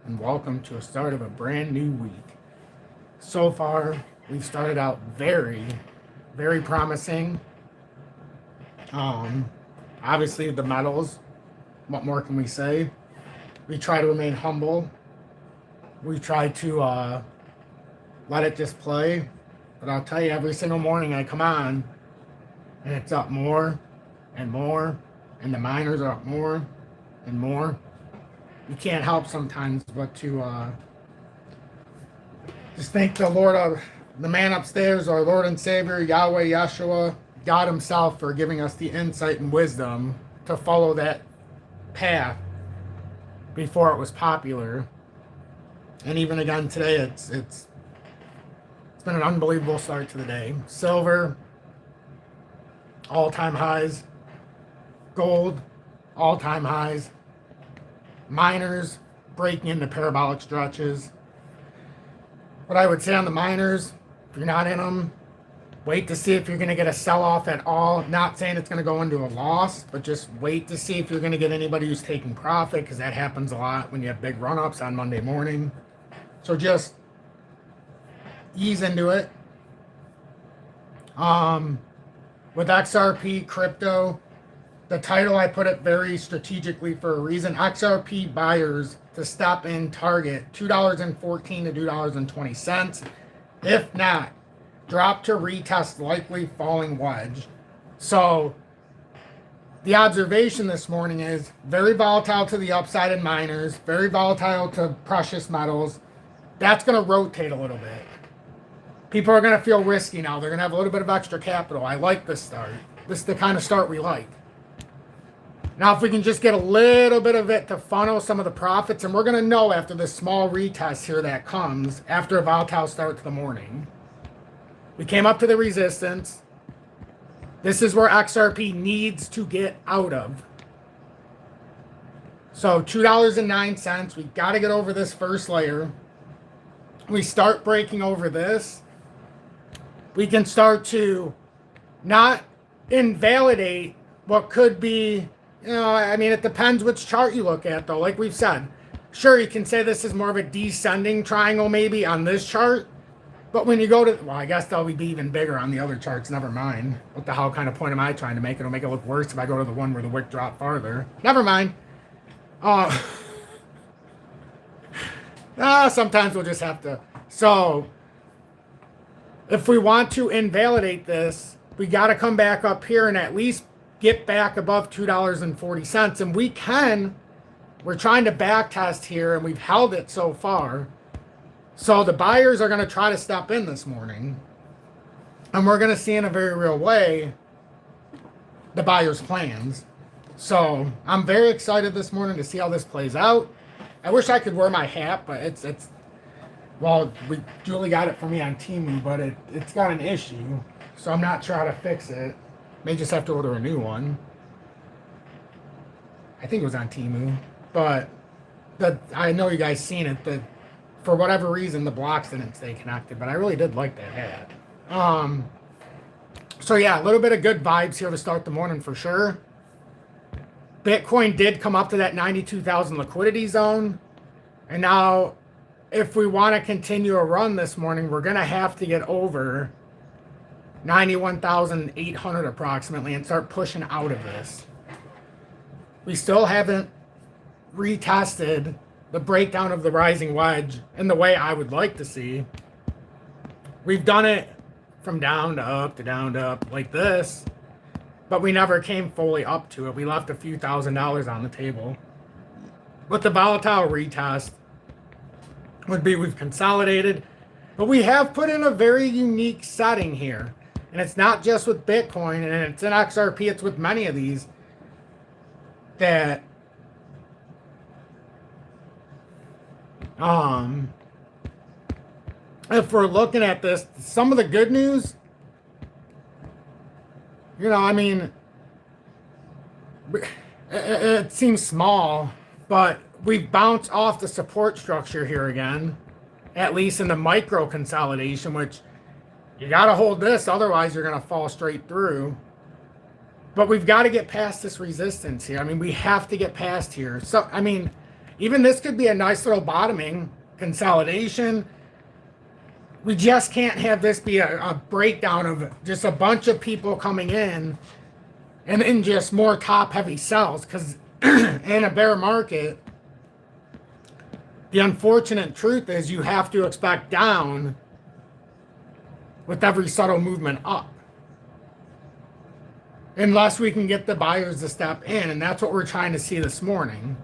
and welcome to a start of a brand new week. So far, we've started out very, very promising. Um, Obviously, the metals, what more can we say? We try to remain humble. We try to let it just play. But I'll tell you, every single morning I come on, and it's up more and more, and the miners are up more and more. You can't help sometimes but to just thank the Lord of the man upstairs, our Lord and Savior, Yahweh, Yeshua, God Himself, for giving us the insight and wisdom to follow that path before it was popular. And even again today, it's been an unbelievable start to the day. Silver, all-time highs. Gold, all-time highs. Miners breaking into parabolic stretches. What I would say on the miners, if you're not in them, wait to see if you're going to get a sell-off at all. Not saying it's going to go into a loss, but just wait to see if you're going to get anybody who's taking profit, because that happens a lot when you have big run-ups on Monday morning. So just ease into it. With XRP crypto, the title, I put it very strategically for a reason. XRP buyers to stop in target $2.14 to $2.20. If not, drop to retest likely falling wedge. So the observation this morning is very volatile to the upside in miners, very volatile to precious metals. That's going to rotate a little bit. People are going to feel risky now. They're going to have a little bit of extra capital. I like this start. This is the kind of start we like. Now, if we can just get a little bit of it to funnel some of the profits, and we're going to know after this small retest here that comes after a volatile start to the morning. We came up to the resistance. This is where XRP needs to get out of. So $2.09, we got to get over this first layer. We start breaking over this. We can start to not invalidate what could be, I mean, it depends which chart you look at, though. Like we've said, sure, you can say this is more of a descending triangle maybe on this chart. But when you go to, well, I guess they'll be even bigger on the other charts. Never mind. What the hell kind of point am I trying to make? It'll make it look worse if I go to the one where the wick dropped farther. Never mind. Sometimes we'll just have to. So, if we want to invalidate this, we got to come back up here and at least get back above $2.40. And we can. We're trying to back test here, and we've held it so far. So the buyers are going to try to step in this morning. And we're going to see in a very real way the buyers' plans. So I'm very excited this morning to see how this plays out. I wish I could wear my hat, but it's well, Julie got it for me on Temu, but it's got an issue. So I'm not sure how to fix it. May just have to order a new one. I think it was on Temu. But I know you guys seen it. For whatever reason, the blocks didn't stay connected, but I really did like that hat. So yeah, a little bit of good vibes here to start the morning for sure. Bitcoin did come up to that 92,000 liquidity zone. And now, if we want to continue a run this morning, we're going to have to get over 91,800 approximately and start pushing out of this. We still haven't retested the breakdown of the rising wedge in the way I would like to see. We've done it from down to up to down to up like this, but we never came fully up to it. We left a few $1,000s on the table. With the volatile retest would be we've consolidated, but we have put in a very unique setting here. And it's not just with Bitcoin, and it's in XRP, it's with many of these that if we're looking at this, some of the good news, I mean, it seems small, but we've bounced off the support structure here again, at least in the micro consolidation, which you got to hold this, otherwise you're going to fall straight through. But we've got to get past this resistance here. I mean, we have to get past here. So, I mean, Even this could be a nice little bottoming consolidation. We just can't have this be a breakdown of just a bunch of people coming in and then just more top heavy sells. Because in a bear market, the unfortunate truth is you have to expect down with every subtle movement up. Unless we can get the buyers to step in, and that's what we're trying to see this morning.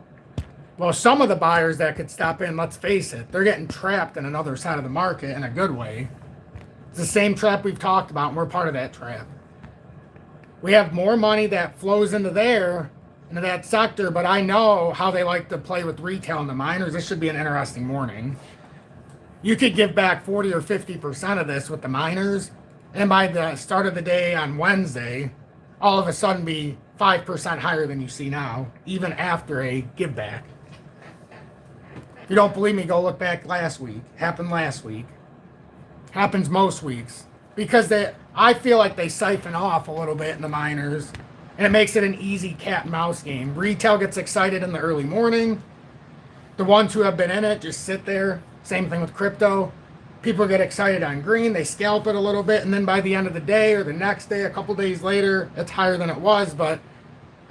Well, some of the buyers that could step in, let's face it, they're getting trapped in another side of the market in a good way. It's the same trap we've talked about, and we're part of that trap. We have more money that flows into that sector, but I know how they like to play with retail and the miners. This should be an interesting morning. You could give back 40 or 50% of this with the miners, and by the start of the day on Wednesday, all of a sudden be 5% higher than you see now, even after a give back. If you don't believe me, go look back last week. Happened last week. Happens most weeks. Because I feel like they siphon off a little bit in the miners, and it makes it an easy cat and mouse game. Retail gets excited in the early morning. The ones who have been in it just sit there. Same thing with crypto. People get excited on green, they scalp it a little bit, and then by the end of the day or the next day, a couple days later, it's higher than it was. But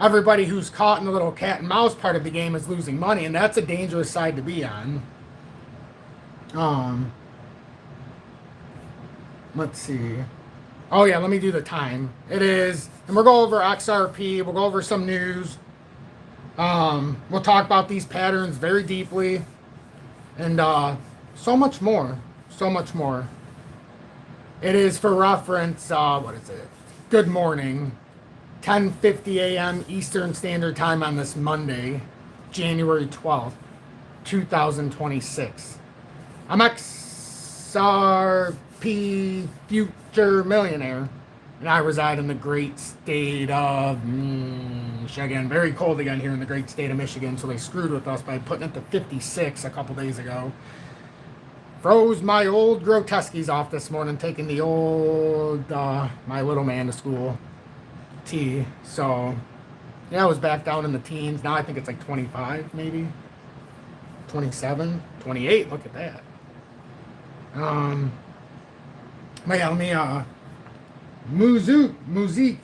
everybody who's caught in the little cat and mouse part of the game is losing money, and that's a dangerous side to be on. Let's see. Oh yeah, let me do the time. It is, and we'll go over XRP, we'll go over some news. We'll talk about these patterns very deeply, and so much more. So much more. It is for reference, what is it? Good morning. 10:50 a.m. Eastern Standard Time on this Monday, January 12th, 2026. I'm XRP Future Millionaire, and I reside in the great state of Michigan. Very cold again here in the great state of Michigan, so they screwed with us by putting it to 56 a couple days ago. Froze my old Groteskies off this morning, taking the old, my little man to school. So yeah, I was back down in the teens. Now I think it's like 25, maybe 27, 28. Look at that. But yeah, let me Muzik.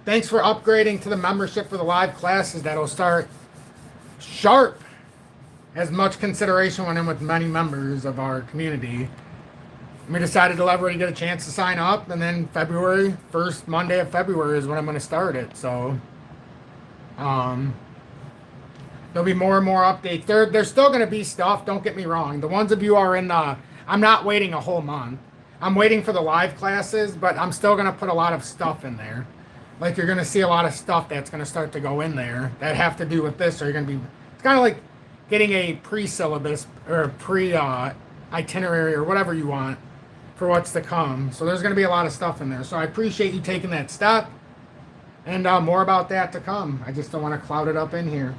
Thanks for upgrading to the membership for the live classes that'll start sharp. As much consideration went in with many members of our community. We decided to let everybody get a chance to sign up, and then February, first Monday of February is when I'm going to start it. So, there'll be more and more updates. There's still going to be stuff, don't get me wrong. The ones of you are in the, I'm not waiting a whole month. I'm waiting for the live classes, but I'm still going to put a lot of stuff in there. Like, you're going to see a lot of stuff that's going to start to go in there that have to do with this, or you're going to be, it's kind of like getting a pre-syllabus or a pre-itinerary or whatever you want for what's to come. So there's going to be a lot of stuff in there. So I appreciate you taking that step, and more about that to come. I just don't want to cloud it up in here.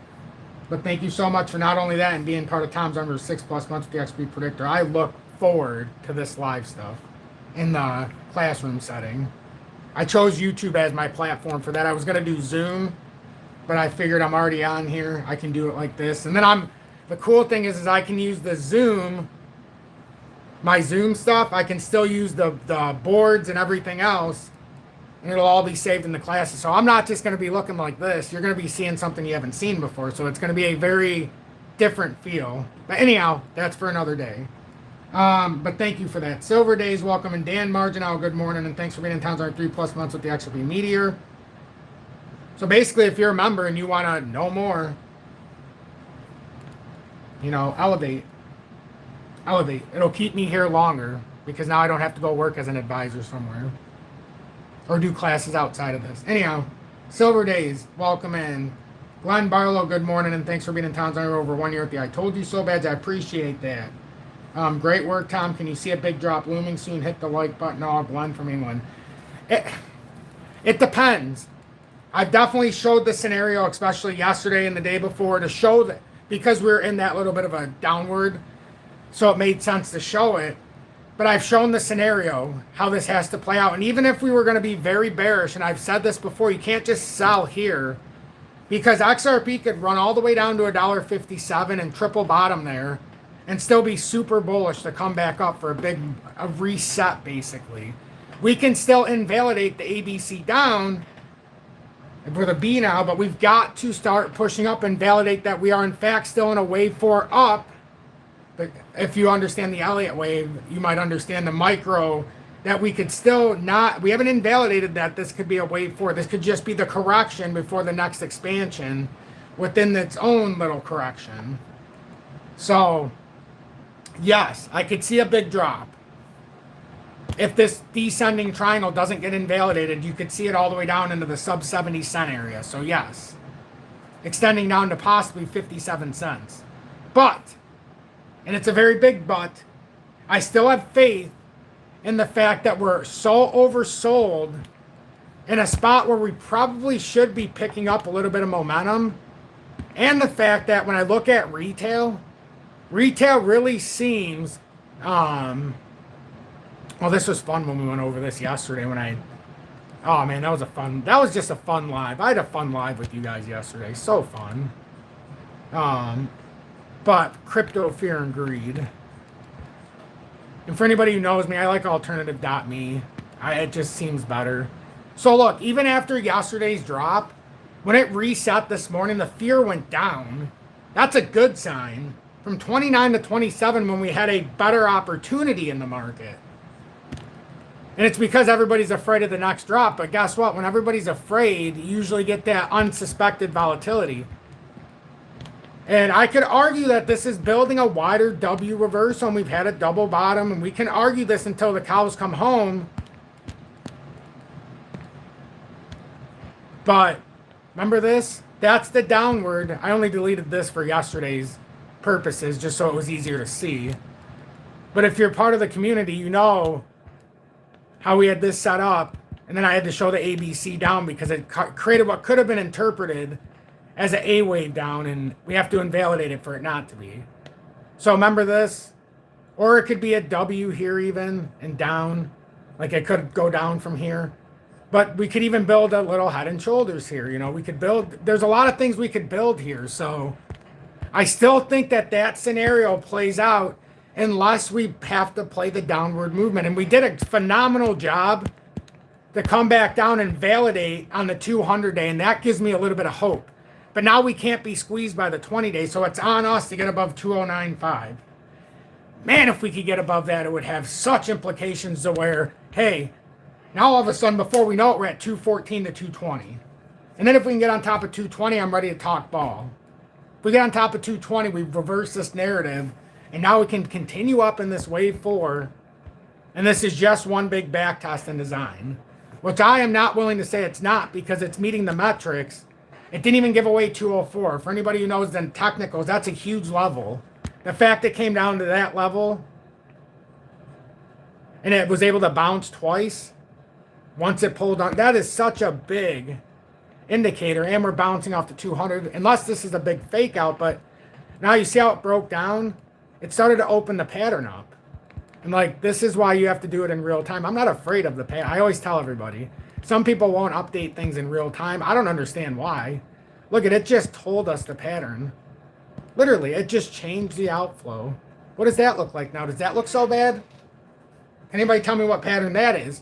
But thank you so much for not only that and being part of Tom's under 6+ months with the XP Predictor. I look forward to this live stuff in the classroom setting. I chose YouTube as my platform for that. I was going to do Zoom, but I figured I'm already on here. I can do it like this. And then the cool thing is I can use the Zoom, my Zoom stuff. I can still use the boards and everything else, and it'll all be saved in the classes. So I'm not just going to be looking like this. You're going to be seeing something you haven't seen before. So it's going to be a very different feel. But anyhow, that's for another day. But thank you for that. Silver Days, welcome. And Dan Marginal, good morning. And thanks for being in Towns on 3+ months with the XRP Meteor. So basically, if you're a member and you want to know more, elevate. It'll keep me here longer because now I don't have to go work as an advisor somewhere or do classes outside of this. Anyhow, Silver Days, welcome in. Glenn Barlow, good morning, and thanks for being in Towns on over 1 year with the I Told You So Badge. I appreciate that. Great work, Tom. Can you see a big drop looming soon? Hit the like button. Oh, Glenn from England. It depends. I've definitely showed the scenario, especially yesterday and the day before, to show that because we're in that little bit of a downward, so it made sense to show it. But I've shown the scenario, how this has to play out. And even if we were going to be very bearish, and I've said this before, you can't just sell here because XRP could run all the way down to $1.57 and triple bottom there and still be super bullish to come back up for a reset, basically. We can still invalidate the ABC down with a B now, but we've got to start pushing up and validate that we are in fact still in a wave 4 up. But if you understand the Elliott wave, you might understand the micro, that we could still not, we haven't invalidated that this could be a wave 4. This could just be the correction before the next expansion within its own little correction. So, yes, I could see a big drop. If this descending triangle doesn't get invalidated, you could see it all the way down into the sub 70 cent area. So, yes, extending down to possibly 57 cents. But, and it's a very big but, I still have faith in the fact that we're so oversold in a spot where we probably should be picking up a little bit of momentum. And the fact that when I look at retail really seems, well, this was fun when we went over this yesterday oh man, that was just a fun live. I had a fun live with you guys yesterday. So fun. But crypto fear and greed. And for anybody who knows me, I like alternative.me. It just seems better. So look, even after yesterday's drop, when it reset this morning, the fear went down. That's a good sign. From 29 to 27 when we had a better opportunity in the market. And it's because everybody's afraid of the next drop. But guess what? When everybody's afraid, you usually get that unsuspected volatility. And I could argue that this is building a wider W reversal, and we've had a double bottom, and we can argue this until the cows come home. But remember this? That's the downward. I only deleted this for yesterday's purposes, just so it was easier to see. But if you're part of the community, you know how we had this set up, and then I had to show the ABC down because it created what could have been interpreted as an A wave down, and we have to invalidate it for it not to be. So remember this, or it could be a W here even, and down, like it could go down from here. But we could even build a little head and shoulders here. You know, we could build, there's a lot of things we could build here. So I still think that scenario plays out unless we have to play the downward movement. And we did a phenomenal job to come back down and validate on the 200 day, and that gives me a little bit of hope. But now we can't be squeezed by the 20 day, so it's on us to get above 2095. Man, if we could get above that, it would have such implications to where, hey, now all of a sudden, before we know it, we're at 214 to 220. And then if we can get on top of 220, I'm ready to talk ball. If we get on top of 220, we've reversed this narrative, and now we can continue up in this wave 4, and this is just one big back test in design, which I am not willing to say it's not, because it's meeting the metrics. It didn't even give away 204. For anybody who knows the technicals, that's a huge level. The fact it came down to that level and it was able to bounce twice once it pulled on, that is such a big indicator. And we're bouncing off the 200, unless this is a big fake out. But now you see how it broke down? It started to open the pattern up. And like, this is why you have to do it in real time. I'm not afraid of the pattern. I always tell everybody. Some people won't update things in real time. I don't understand why. Look at it, just told us the pattern. Literally, it just changed the outflow. What does that look like now? Does that look so bad? Anybody tell me what pattern that is?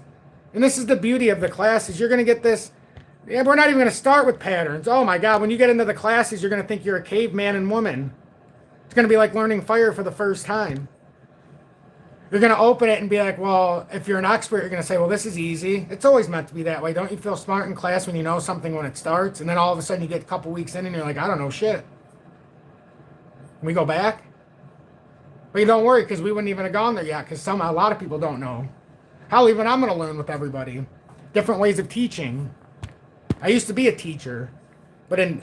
And this is the beauty of the classes. You're going to get this. Yeah, we're not even going to start with patterns. Oh my God, when you get into the classes, you're going to think you're a caveman and woman. It's going to be like learning fire for the first time. You're going to open it and be like, well, if you're an expert, you're going to say, well, this is easy. It's always meant to be that way. Don't you feel smart in class when you know something when it starts? And then all of a sudden you get a couple weeks in and you're like, I don't know shit. Can we go back? But you don't worry, because we wouldn't even have gone there yet, because a lot of people don't know. Hell, even I'm going to learn with everybody. Different ways of teaching. I used to be a teacher, but in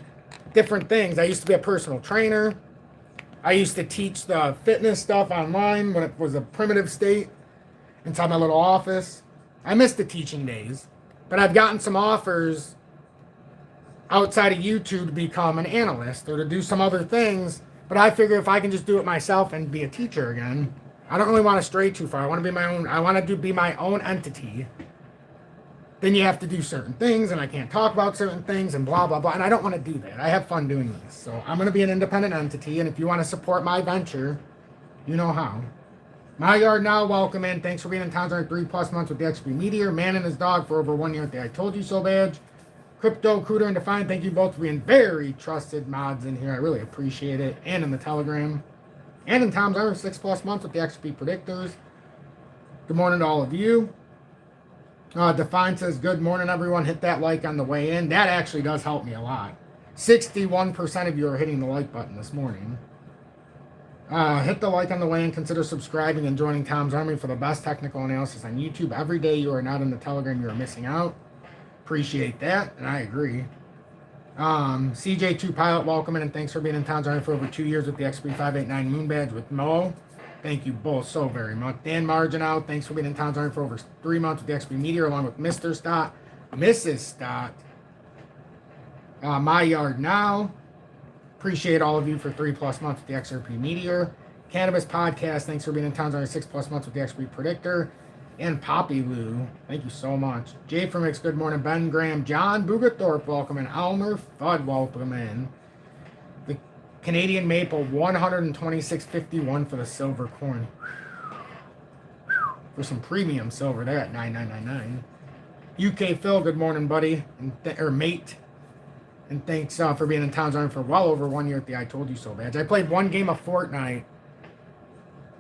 different things. I used to be a personal trainer. I used to teach the fitness stuff online when it was a primitive state inside my little office. I miss the teaching days, but I've gotten some offers outside of YouTube to become an analyst or to do some other things. But I figure if I can just do it myself and be a teacher again, I don't really want to stray too far. I want to be my own. I want to be my own entity. then you have to do certain things, and I can't talk about certain things, and blah, blah, blah. And I don't want to do that. I have fun doing this. So I'm going to be an independent entity, and if you want to support my venture, you know how. My Yard Now, welcome in. Thanks for being in town for 3+ months with the XP Meteor. Man and his dog for over 1 year at the I Told You So badge. Crypto, Cooter, and Define, thank you both for being very trusted mods in here. I really appreciate it. And in the Telegram. And in Tom's Armor, 6+ months with the XP Predictors. Good morning to all of you. Define says, good morning, everyone. Hit that like on the way in. That actually does help me a lot. 61% of you are hitting the like button this morning. Hit the like on the way in. Consider subscribing and joining Tom's Army for the best technical analysis on YouTube. Every day you are not in the Telegram, you are missing out. Appreciate that, and I agree. CJ2 Pilot, welcome in, and thanks for being in Tom's Army for over 2 years with the XP589 Moon Badge with Mo. Thank you both so very much. Dan Margin out, thanks for being in Tom's Army for over 3 months with the XP Meteor, along with Mr. Stott, Mrs. Stott. My Yard Now. Appreciate all of you for 3+ months with the XRP Meteor. Cannabis Podcast, thanks for being in Tom's Army 6+ months with the XP Predictor. And Poppy Lou, thank you so much. Jay from X, good morning. Ben Graham, John Bugathorpe, welcome in. Elmer Fudd, welcome in. The Canadian Maple, 126.51 for the silver coin. For some premium silver there at 9999. UK Phil, good morning, buddy, or mate. And thanks for being in Tom's Army for well over 1 year at the I Told You So badge. I played 1 game of Fortnite.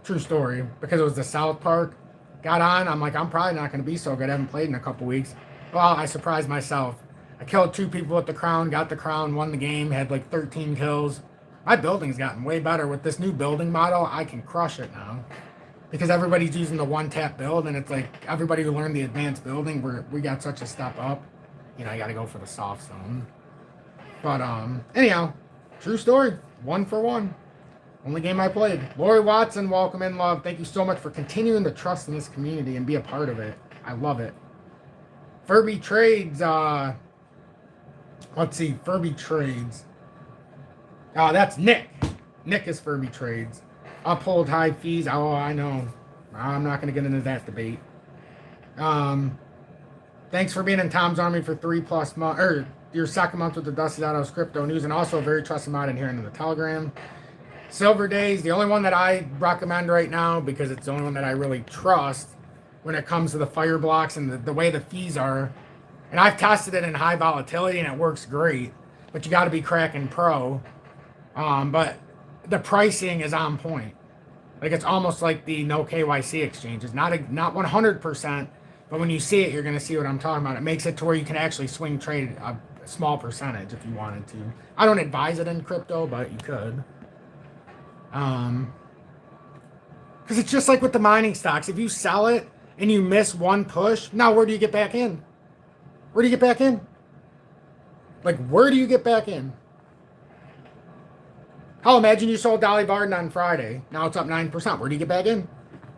True story, because it was the South Park. Got on, I'm like, I'm probably not going to be so good. I haven't played in a couple weeks. Well, I surprised myself. I killed 2 people with the crown, got the crown, won the game, had like 13 kills. My building's gotten way better. With this new building model, I can crush it now. Because everybody's using the one-tap build, and it's like, everybody who learned the advanced building, we got such a step up. You know, I got to go for the soft zone. But, anyhow, true story. 1 for 1. Only game I played. Lori Watson, welcome in, love. Thank you so much for continuing to trust in this community and be a part of it. I love it. Furby Trades, let's see, Furby Trades. That's Nick. Nick is Furby Trades. Uphold high fees. Oh, I know. I'm not going to get into that debate. Thanks for being in Tom's Army for 3+ months, or your second month with the Dusty Autos Crypto News, and also a very trusted mod in here in the Telegram. Silver Days, the only one that I recommend right now, because it's the only one that I really trust when it comes to the fire blocks and the way the fees are. And I've tested it in high volatility and it works great, but you got to be Kraken Pro. But the pricing is on point. Like, it's almost like the no KYC exchanges. Not 100%, but when you see it, you're going to see what I'm talking about. It makes it to where you can actually swing trade a small percentage if you wanted to. I don't advise it in crypto, but you could. Because it's just like with the mining stocks. If you sell it and you miss one push, now where do you get back in? Where do you get back in? Like, where do you get back in? Hell, imagine you sold Dolly Varden on Friday. Now it's up 9%. Where do you get back in? Do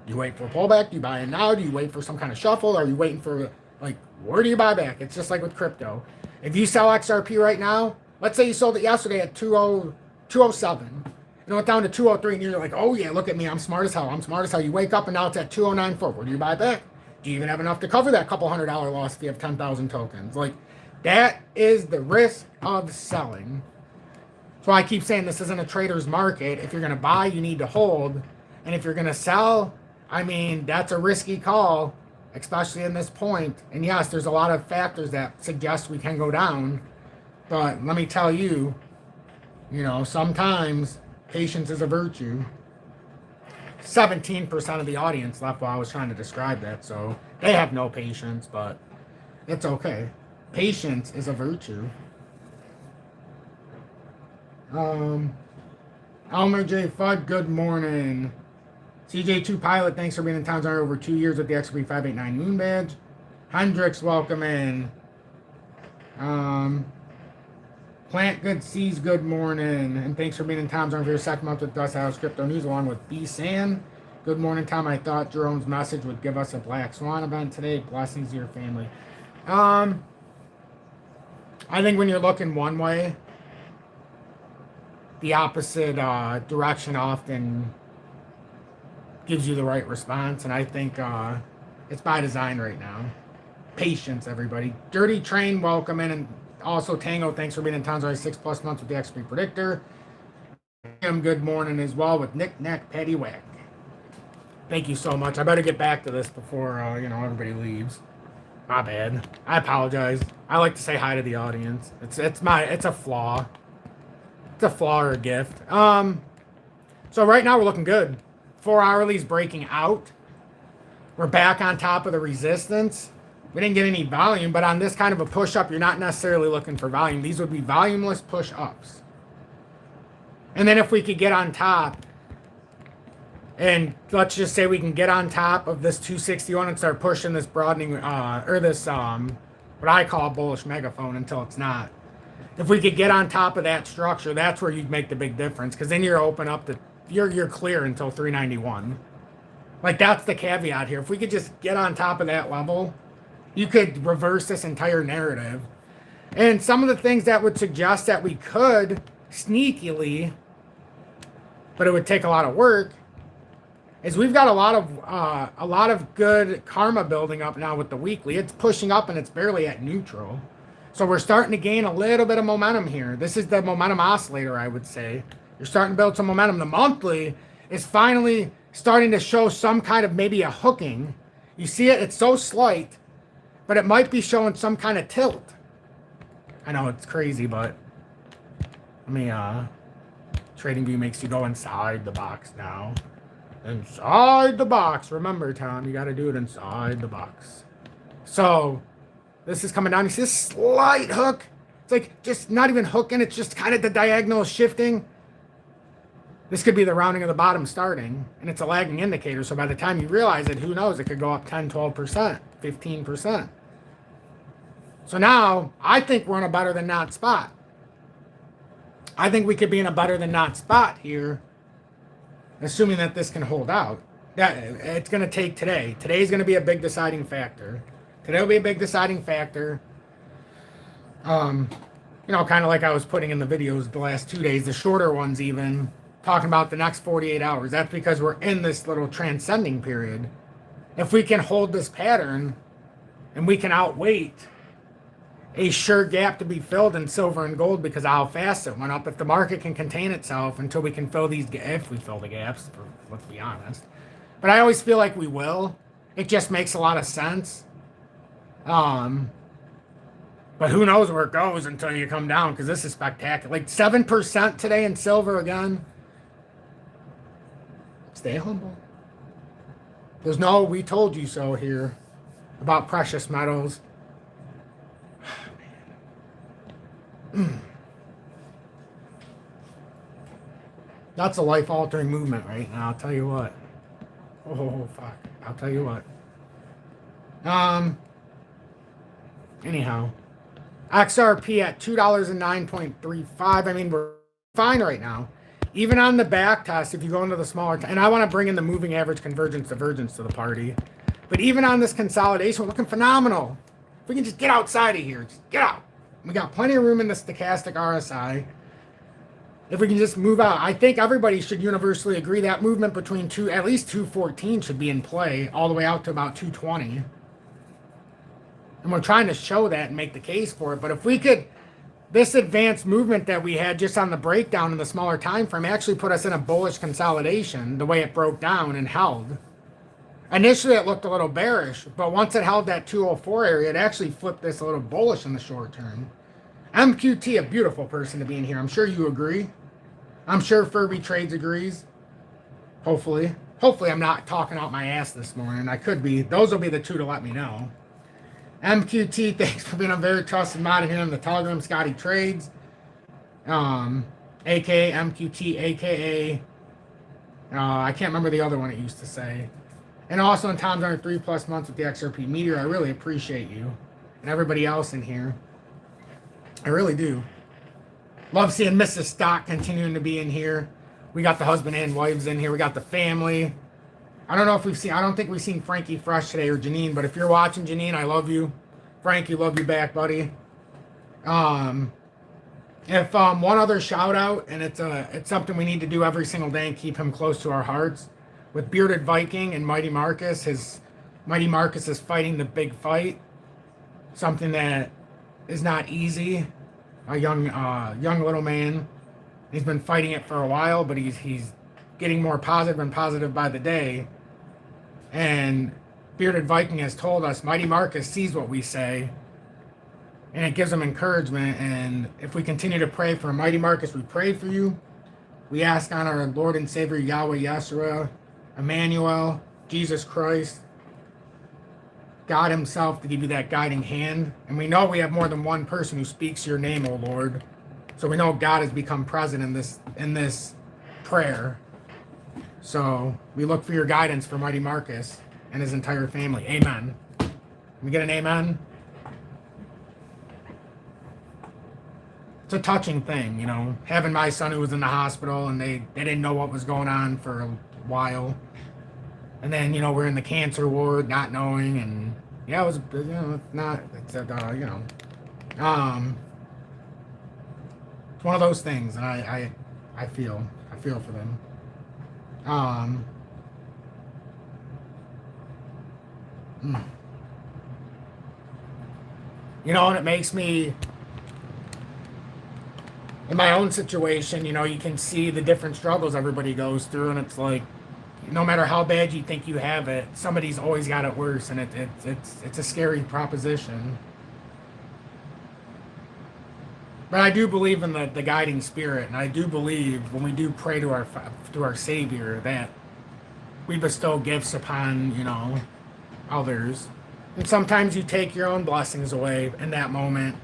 you wait for a pullback? Do you buy in now? Do you wait for some kind of shuffle? Are you waiting for, like, where do you buy back? It's just like with crypto. If you sell XRP right now, let's say you sold it yesterday at 207. And it went down to 203, and you're like, oh yeah, look at me, I'm smart as hell. I'm smart as hell. You wake up, and now it's at 209.4. Where do you buy back? Do you even have enough to cover that couple $100 loss if you have 10,000 tokens? Like, that is the risk of selling. That's why I keep saying this isn't a trader's market. If you're going to buy, you need to hold. And if you're going to sell, I mean, that's a risky call, especially in this point. And yes, there's a lot of factors that suggest we can go down. But let me tell you, you know, sometimes patience is a virtue. 17% of the audience left while I was trying to describe that, so they have no patience, but it's okay. Patience is a virtue. Elmer J. Fudd, good morning. CJ2 Pilot, thanks for being in town over 2 years with the XRP589 Moon Badge. Hendrix, welcome in. Plant Good Seas, good morning. And thanks for being in Tom's Arm for your second month with Dust House Crypto News, along with B. San. Good morning, Tom. I thought Jerome's message would give us a Black Swan event today. Blessings to your family. I think when you're looking one way, the opposite direction often gives you the right response. And I think it's by design right now. patience, everybody. Dirty Train, welcome in. And also Tango, thanks for being in Towns already 6+ months with the XP Predictor. Good morning as well with Nick Nack Patty Whack. Thank you so much. I better get back to this before everybody leaves. My bad. I apologize. I like to say hi to the audience. It's a flaw. It's a flaw or a gift. So right now we're looking good. 4 hourly's breaking out. We're back on top of the resistance. We didn't get any volume, but on this kind of a push up, you're not necessarily looking for volume. These would be volumeless push ups. And then if we could get on top, and let's just say we can get on top of this 261 and start pushing this broadening, or this, what I call a bullish megaphone until it's not. If we could get on top of that structure, that's where you'd make the big difference. Because then you're open up to, you're clear until 391. Like, that's the caveat here. If we could just get on top of that level, you could reverse this entire narrative. And some of the things that would suggest that we could sneakily, but it would take a lot of work, is we've got a lot of good karma building up now with the weekly. It's pushing up and it's barely at neutral. So we're starting to gain a little bit of momentum here. This is the momentum oscillator, I would say. You're starting to build some momentum. The monthly is finally starting to show some kind of maybe a hooking. You see it? It's so slight, but it might be showing some kind of tilt. I know it's crazy, but let me, TradingView makes you go inside the box now. Inside the box. Remember, Tom, you got to do it inside the box. So this is coming down. You see this slight hook? It's like just not even hooking. It's just kind of the diagonal shifting. This could be the rounding of the bottom starting, and it's a lagging indicator. So by the time you realize it, who knows? It could go up 10, 12%, 15%. So now I think we're in a better than not spot. I think we could be in a better than not spot here, assuming that this can hold out. That it's going to take today. Today's going to be a big deciding factor. Today will be a big deciding factor. Kind of like I was putting in the videos the last 2 days, the shorter ones even, talking about the next 48 hours. That's because we're in this little transcending period. If we can hold this pattern and we can outweight a sure gap to be filled in silver and gold because of how fast it went up, if the market can contain itself until we can fill these, if we fill the gaps, let's be honest. But I always feel like we will. It just makes a lot of sense. But who knows where it goes until you come down, because this is spectacular. Like 7% today in silver again. Stay humble. There's no "we told you so" here about precious metals. That's a life-altering movement right now, I'll tell you what. Oh, fuck. I'll tell you what. Anyhow. XRP at $2.09.35. I mean, we're fine right now. Even on the back test, if you go into the smaller... And I want to bring in the moving average convergence divergence to the party. But even on this consolidation, we're looking phenomenal. If we can just get outside of here. Just get out. We got plenty of room in the stochastic RSI. If we can just move out, I think everybody should universally agree that movement between at least 214 should be in play all the way out to about 220. And we're trying to show that and make the case for it. But if we could, this advanced movement that we had just on the breakdown in the smaller time frame actually put us in a bullish consolidation the way it broke down and held. Initially, it looked a little bearish, but once it held that 204 area, it actually flipped this a little bullish in the short term. MQT, a beautiful person to be in here. I'm sure you agree. I'm sure Furby Trades agrees. Hopefully. Hopefully I'm not talking out my ass this morning. I could be. Those will be the two to let me know. MQT, thanks for being a very trusted mod here in the Telegram. Scotty Trades. AKA MQT, AKA... I can't remember the other one it used to say. And also in Tom's under 3+ months with the XRP Meteor. I really appreciate you. And everybody else in here. I really do. Love seeing Mrs. Stock continuing to be in here. We got the husband and wives in here. We got the family. I don't know if we've seen... I don't think we've seen Frankie Fresh today or Janine. But if you're watching, Janine, I love you. Frankie, love you back, buddy. If one other shout out, and it's something we need to do every single day and keep him close to our hearts. With Bearded Viking and Mighty Marcus. Mighty Marcus is fighting the big fight. something that is not easy. A young little man. He's been fighting it for a while, but he's getting more positive and positive by the day. And Bearded Viking has told us, Mighty Marcus sees what we say, and it gives him encouragement. And if we continue to pray for Mighty Marcus, we pray for you. We ask on our Lord and Savior Yahweh Yeshua, Emmanuel, Jesus Christ, God himself, to give you that guiding hand. And we know we have more than one person who speaks your name, O Lord. So we know God has become present in this prayer. So we look for your guidance for Mighty Marcus and his entire family. Amen. Can we get an amen? It's a touching thing, having my son who was in the hospital and they didn't know what was going on for a while. And then, we're in the cancer ward not knowing, and yeah, it was, it's one of those things, and I feel for them. And it makes me, in my own situation, you can see the different struggles everybody goes through, and it's like, no matter how bad you think you have it, somebody's always got it worse, and it's a scary proposition. But I do believe in the guiding spirit, and I do believe when we do pray to our Savior that we bestow gifts upon, others. And sometimes you take your own blessings away in that moment,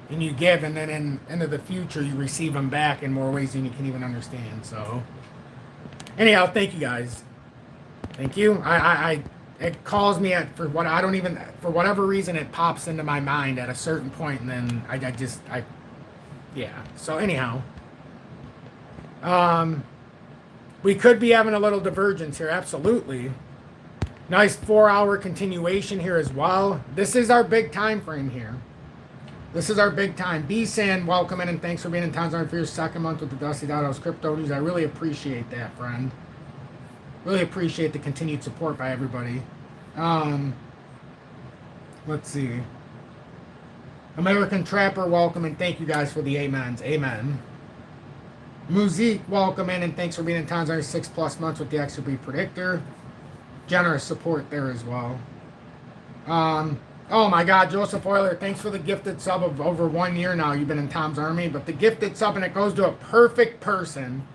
and you give, and then into the future you receive them back in more ways than you can even understand. So, anyhow, thank you guys. Thank you. It calls me for whatever reason it pops into my mind at a certain point, and then yeah. So anyhow, we could be having a little divergence here. Absolutely. Nice 4-hour continuation here as well. This is our big time frame here. This is our big time. B-San, welcome in, and thanks for being in Town Zone for your second month with the Dusty Dotto's Crypto News. I really appreciate that, friend. Really appreciate the continued support by everybody. Let's see. American Trapper, welcome, and thank you guys for the amens. Amen. Muzik, welcome in, and thanks for being in Town Zone 6+ months with the XRP Predictor. Generous support there as well. Oh my God, Joseph Euler, thanks for the gifted sub of over 1 year now. You've been in Tom's Army, but the gifted sub, and it goes to a perfect person.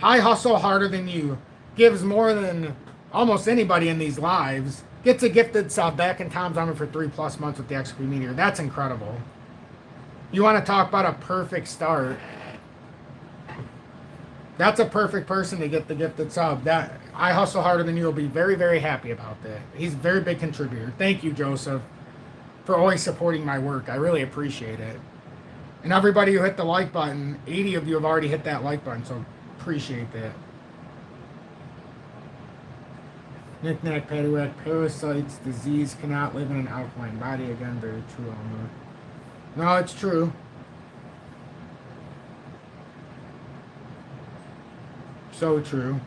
I hustle harder than you. Gives more than almost anybody in these lives. Gets a gifted sub back in Tom's Army for 3+ months with the XP Meteor. That's incredible. You want to talk about a perfect start? That's a perfect person to get the gifted sub. That I hustle harder than you will be very, very happy about that. He's a very big contributor. Thank you, Joseph, for always supporting my work. I really appreciate it. And everybody who hit the like button, 80 of you have already hit that like button, so appreciate that. Knick-knack, paddywhack, parasites, disease cannot live in an alkaline body. Again, very true. No, it's true. So true.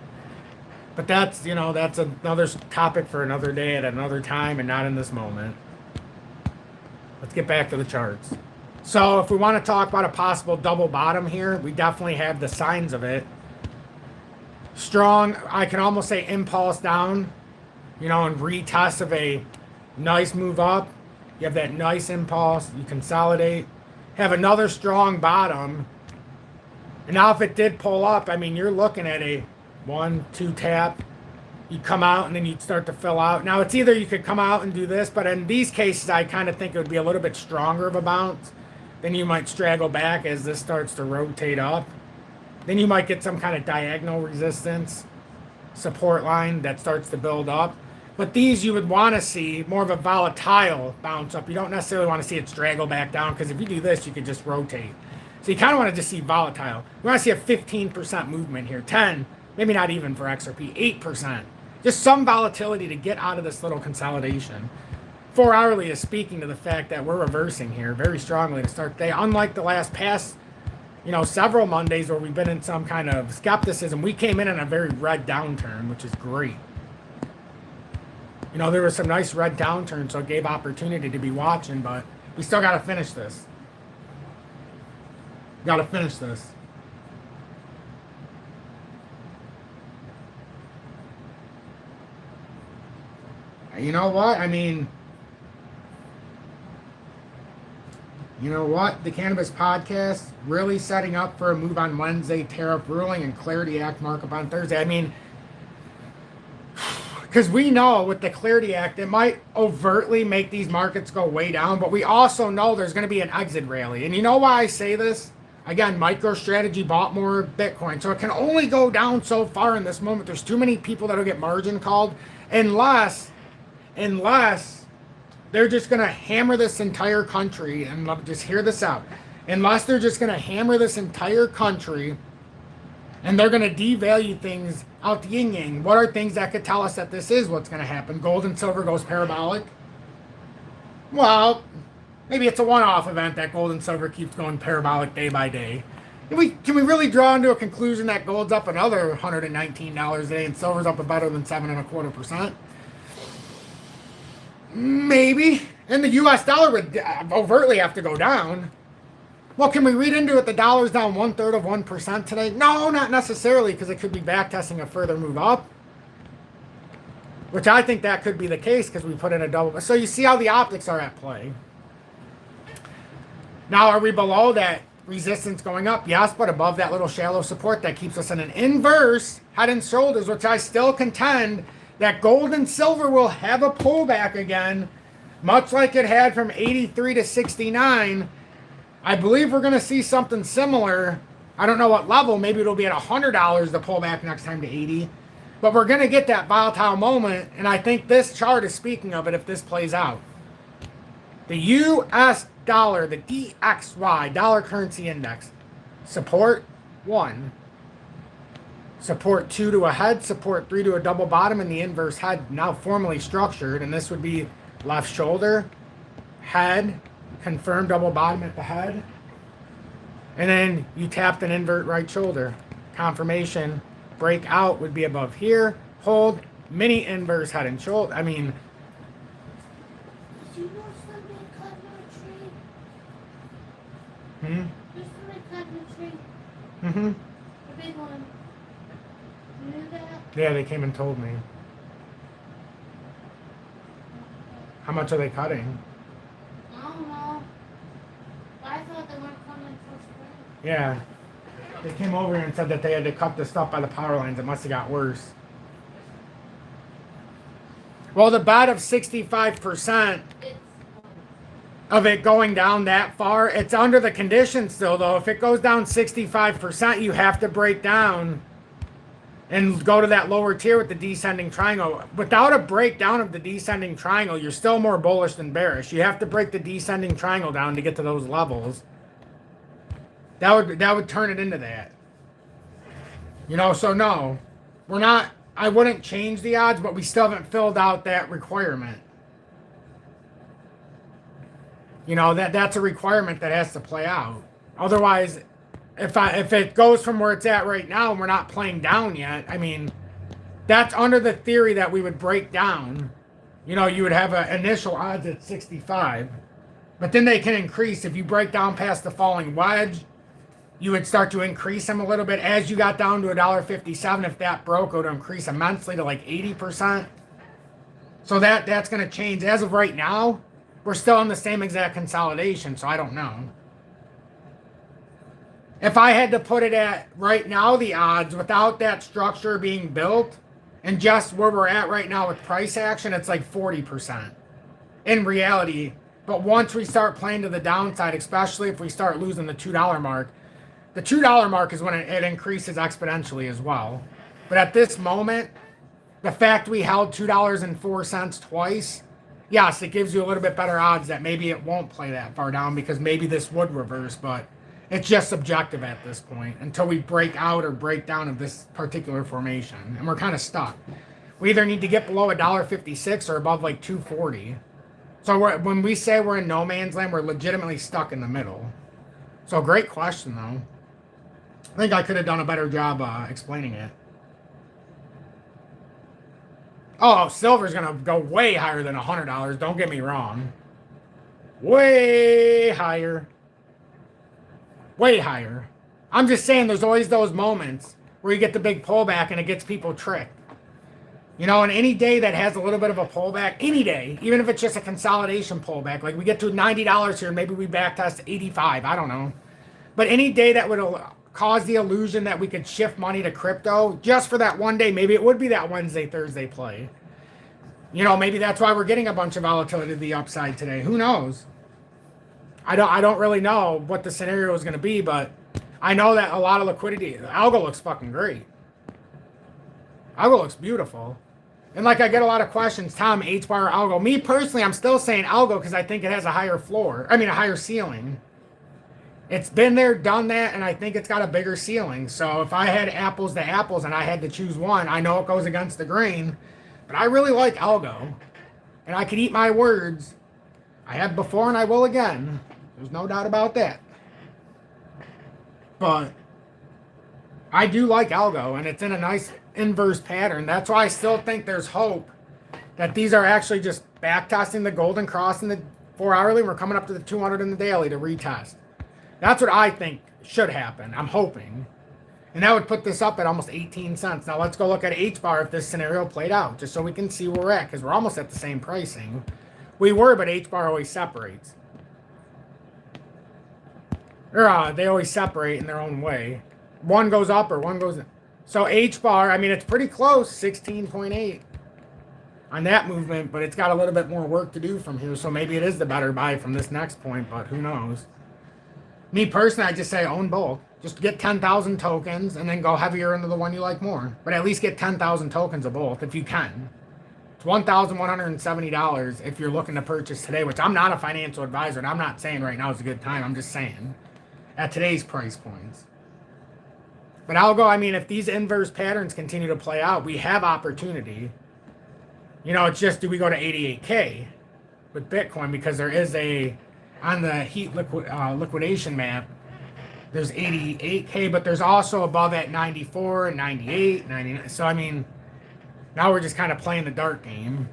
But that's another topic for another day at another time and not in this moment. Let's get back to the charts. So if we want to talk about a possible double bottom here, we definitely have the signs of it. Strong, I can almost say impulse down, and retest of a nice move up. You have that nice impulse, you consolidate, have another strong bottom. And now if it did pull up, you're looking at a 1-2 tap. You come out and then you'd start to fill out. Now it's either you could come out and do this, but in these cases I kind of think it would be a little bit stronger of a bounce. Then you might straggle back as this starts to rotate up. Then you might get some kind of diagonal resistance support line that starts to build up. But these you would want to see more of a volatile bounce up. You don't necessarily want to see it straggle back down, because if you do this, you could just rotate. So you kind of want to just see volatile. You want to see a 15% movement here, 10, maybe not even for XRP, 8%. Just some volatility to get out of this little consolidation. 4 hourly is speaking to the fact that we're reversing here very strongly to start the day. Unlike the past, several Mondays where we've been in some kind of skepticism, we came in a very red downturn, which is great. You know, there was some nice red downturn, so it gave opportunity to be watching, but we still got to finish this. Got to finish this. You know what? I mean, you know what? The Cannabis Podcast really setting up for a move on Wednesday, tariff ruling, and Clarity Act markup on Thursday. I mean, because we know with the Clarity Act, it might overtly make these markets go way down, but we also know there's going to be an exit rally. And you know why I say this? Again, MicroStrategy bought more Bitcoin, so it can only go down so far in this moment. There's too many people that'll get margin called unless they're just going to hammer this entire country, and just hear this out, unless they're just going to hammer this entire country and they're going to devalue things out the yin yang. What are things that could tell us that this is what's going to happen? Gold and silver goes parabolic. Well, maybe it's a one-off event that gold and silver keeps going parabolic day by day. Can we really draw into a conclusion that gold's up another $119 a day and silver's up a better than 7.25%? Maybe. And the U.S. dollar would overtly have to go down. Well, can we read into it the dollar's down 1/3 today? No, not necessarily, because it could be backtesting a further move up. Which I think that could be the case because we put in a double. So you see how the optics are at play. Now, are we below that resistance going up? Yes, but above that little shallow support that keeps us in an inverse head and shoulders, which I still contend that gold and silver will have a pullback again, much like it had from 83 to 69. I believe we're going to see something similar. I don't know what level. Maybe it'll be at $100 to pull back next time to 80. But we're going to get that volatile moment, and I think this chart is speaking of it if this plays out. The U.S. dollar, the DXY, dollar currency index, support 1. Support 2 to a head, support 3 to a double bottom, and the inverse head now formally structured. And this would be left shoulder, head, confirm double bottom at the head. And then you tapped an invert right shoulder. Confirmation, breakout would be above here. Hold, mini inverse head and shoulder. I mean, did you know somebody cut my tree? Did somebody cut my tree? The big one. You knew that? Yeah, they came and told me. How much are they cutting? I don't know. But I thought they weren't coming for spring. Yeah. They came over here and said that they had to cut the stuff by the power lines. It must have got worse. Well, the bet of 65% of it going down that far, it's under the conditions still, though. If it goes down 65%, you have to break down and go to that lower tier with the descending triangle. Without a breakdown of the descending triangle, you're still more bullish than bearish. You have to break the descending triangle down to get to those levels. That would turn it into that. You know, so no, we're not, I wouldn't change the odds, but we still haven't filled out that requirement. You know, that's a requirement that has to play out. Otherwise, if it goes from where it's at right now and we're not playing down yet, I mean, that's under the theory that we would break down. You know, you would have an initial odds at 65, but then they can increase. If you break down past the falling wedge, you would start to increase them a little bit. As you got down to $1.57, if that broke, it would increase immensely to like 80%. So that's going to change. As of right now, we're still in the same exact consolidation, so I don't know. If I had to put it at right now, the odds without that structure being built and just where we're at right now with price action, it's like 40% in reality. But once we start playing to the downside, especially if we start losing the $2 mark, the $2 mark is when it increases exponentially as well. But at this moment, the fact we held $2.04 twice, yes, it gives you a little bit better odds that maybe it won't play that far down because maybe this would reverse, but it's just subjective at this point until we break out or break down of this particular formation. And we're kind of stuck. We either need to get below $1.56 or above like 240. So when we say we're in no man's land, we're legitimately stuck in the middle. So great question, though. I think I could have done a better job explaining it. Oh, silver's going to go way higher than $100. Don't get me wrong. Way higher. Way higher. I'm just saying there's always those moments where you get the big pullback and it gets people tricked. You know, and any day that has a little bit of a pullback, any day, even if it's just a consolidation pullback, like we get to $90 here, maybe we backtest 85, I don't know. But any day that would cause the illusion that we could shift money to crypto just for that one day, maybe it would be that Wednesday, Thursday play. You know, maybe that's why we're getting a bunch of volatility to the upside today. Who knows? I don't really know what the scenario is going to be, but I know that a lot of liquidity. Algo looks fucking great. Algo looks beautiful. And like I get a lot of questions, Tom, H-bar or algo. Me personally, I'm still saying algo because I think it has a higher floor. I mean, a higher ceiling. It's been there, done that, and I think it's got a bigger ceiling. So if I had apples to apples and I had to choose one, I know it goes against the grain, but I really like algo. And I could eat my words. I have before and I will again. There's no doubt about that. But I do like algo, and it's in a nice inverse pattern. That's why I still think there's hope that these are actually just back testing the golden cross in the 4 hourly. We're coming up to the 200 in the daily to retest. That's what I think should happen. I'm hoping. And that would put this up at almost 18 cents. Now let's go look at H-bar if this scenario played out, just so we can see where we're at, because we're almost at the same pricing. We were, but H-bar always separates. Or they always separate in their own way. One goes up or one goes in. So H-bar, I mean, it's pretty close, 16.8 on that movement, but it's got a little bit more work to do from here. So maybe it is the better buy from this next point, but who knows? Me personally, I just say own bulk. Just get 10,000 tokens and then go heavier into the one you like more. But at least get 10,000 tokens of both if you can. It's $1,170 if you're looking to purchase today, which I'm not a financial advisor, and I'm not saying right now is a good time. I'm just saying at today's price points. But I'll go, I mean, if these inverse patterns continue to play out, we have opportunity. You know, it's just, do we go to 88K with Bitcoin? Because there is on the heat liquidation map, there's 88K, but there's also above at 94 and 98, 99. So, I mean, now we're just kind of playing the dark game.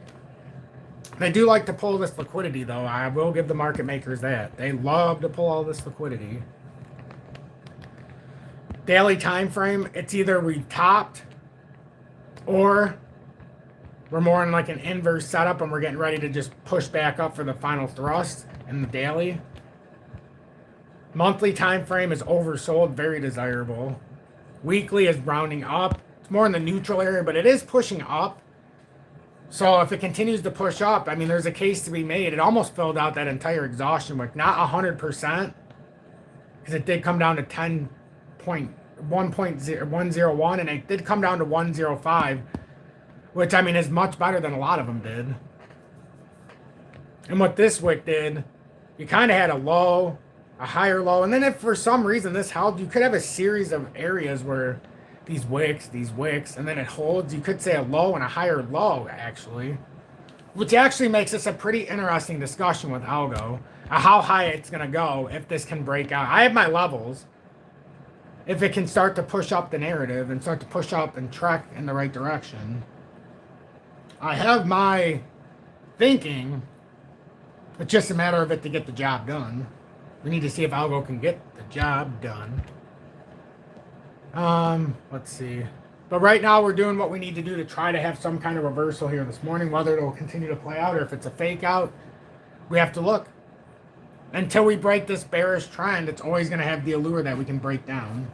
They do like to pull this liquidity, though. I will give the market makers that. They love to pull all this liquidity. Daily time frame, it's either we topped or we're more in like an inverse setup and we're getting ready to just push back up for the final thrust in the daily. Monthly time frame is oversold, very desirable. Weekly is rounding up. It's more in the neutral area, but it is pushing up. So if it continues to push up, I mean, there's a case to be made. It almost filled out that entire exhaustion wick. Not 100%, because it did come down to 101, and it did come down to 105, which, I mean, is much better than a lot of them did. And what this wick did, you kind of had a low, a higher low, and then if for some reason this held, you could have a series of areas where these wicks, and then it holds. You could say a low and a higher low, actually, which actually makes this a pretty interesting discussion with algo, how high it's going to go if this can break out. I have my levels. If it can start to push up the narrative and start to push up and trek in the right direction. I have my thinking. It's just a matter of it to get the job done. We need to see if algo can get the job done. Let's see. But right now we're doing what we need to do to try to have some kind of reversal here this morning. Whether it'll continue to play out or if it's a fake out, we have to look. Until we break this bearish trend, it's always going to have the allure that we can break down.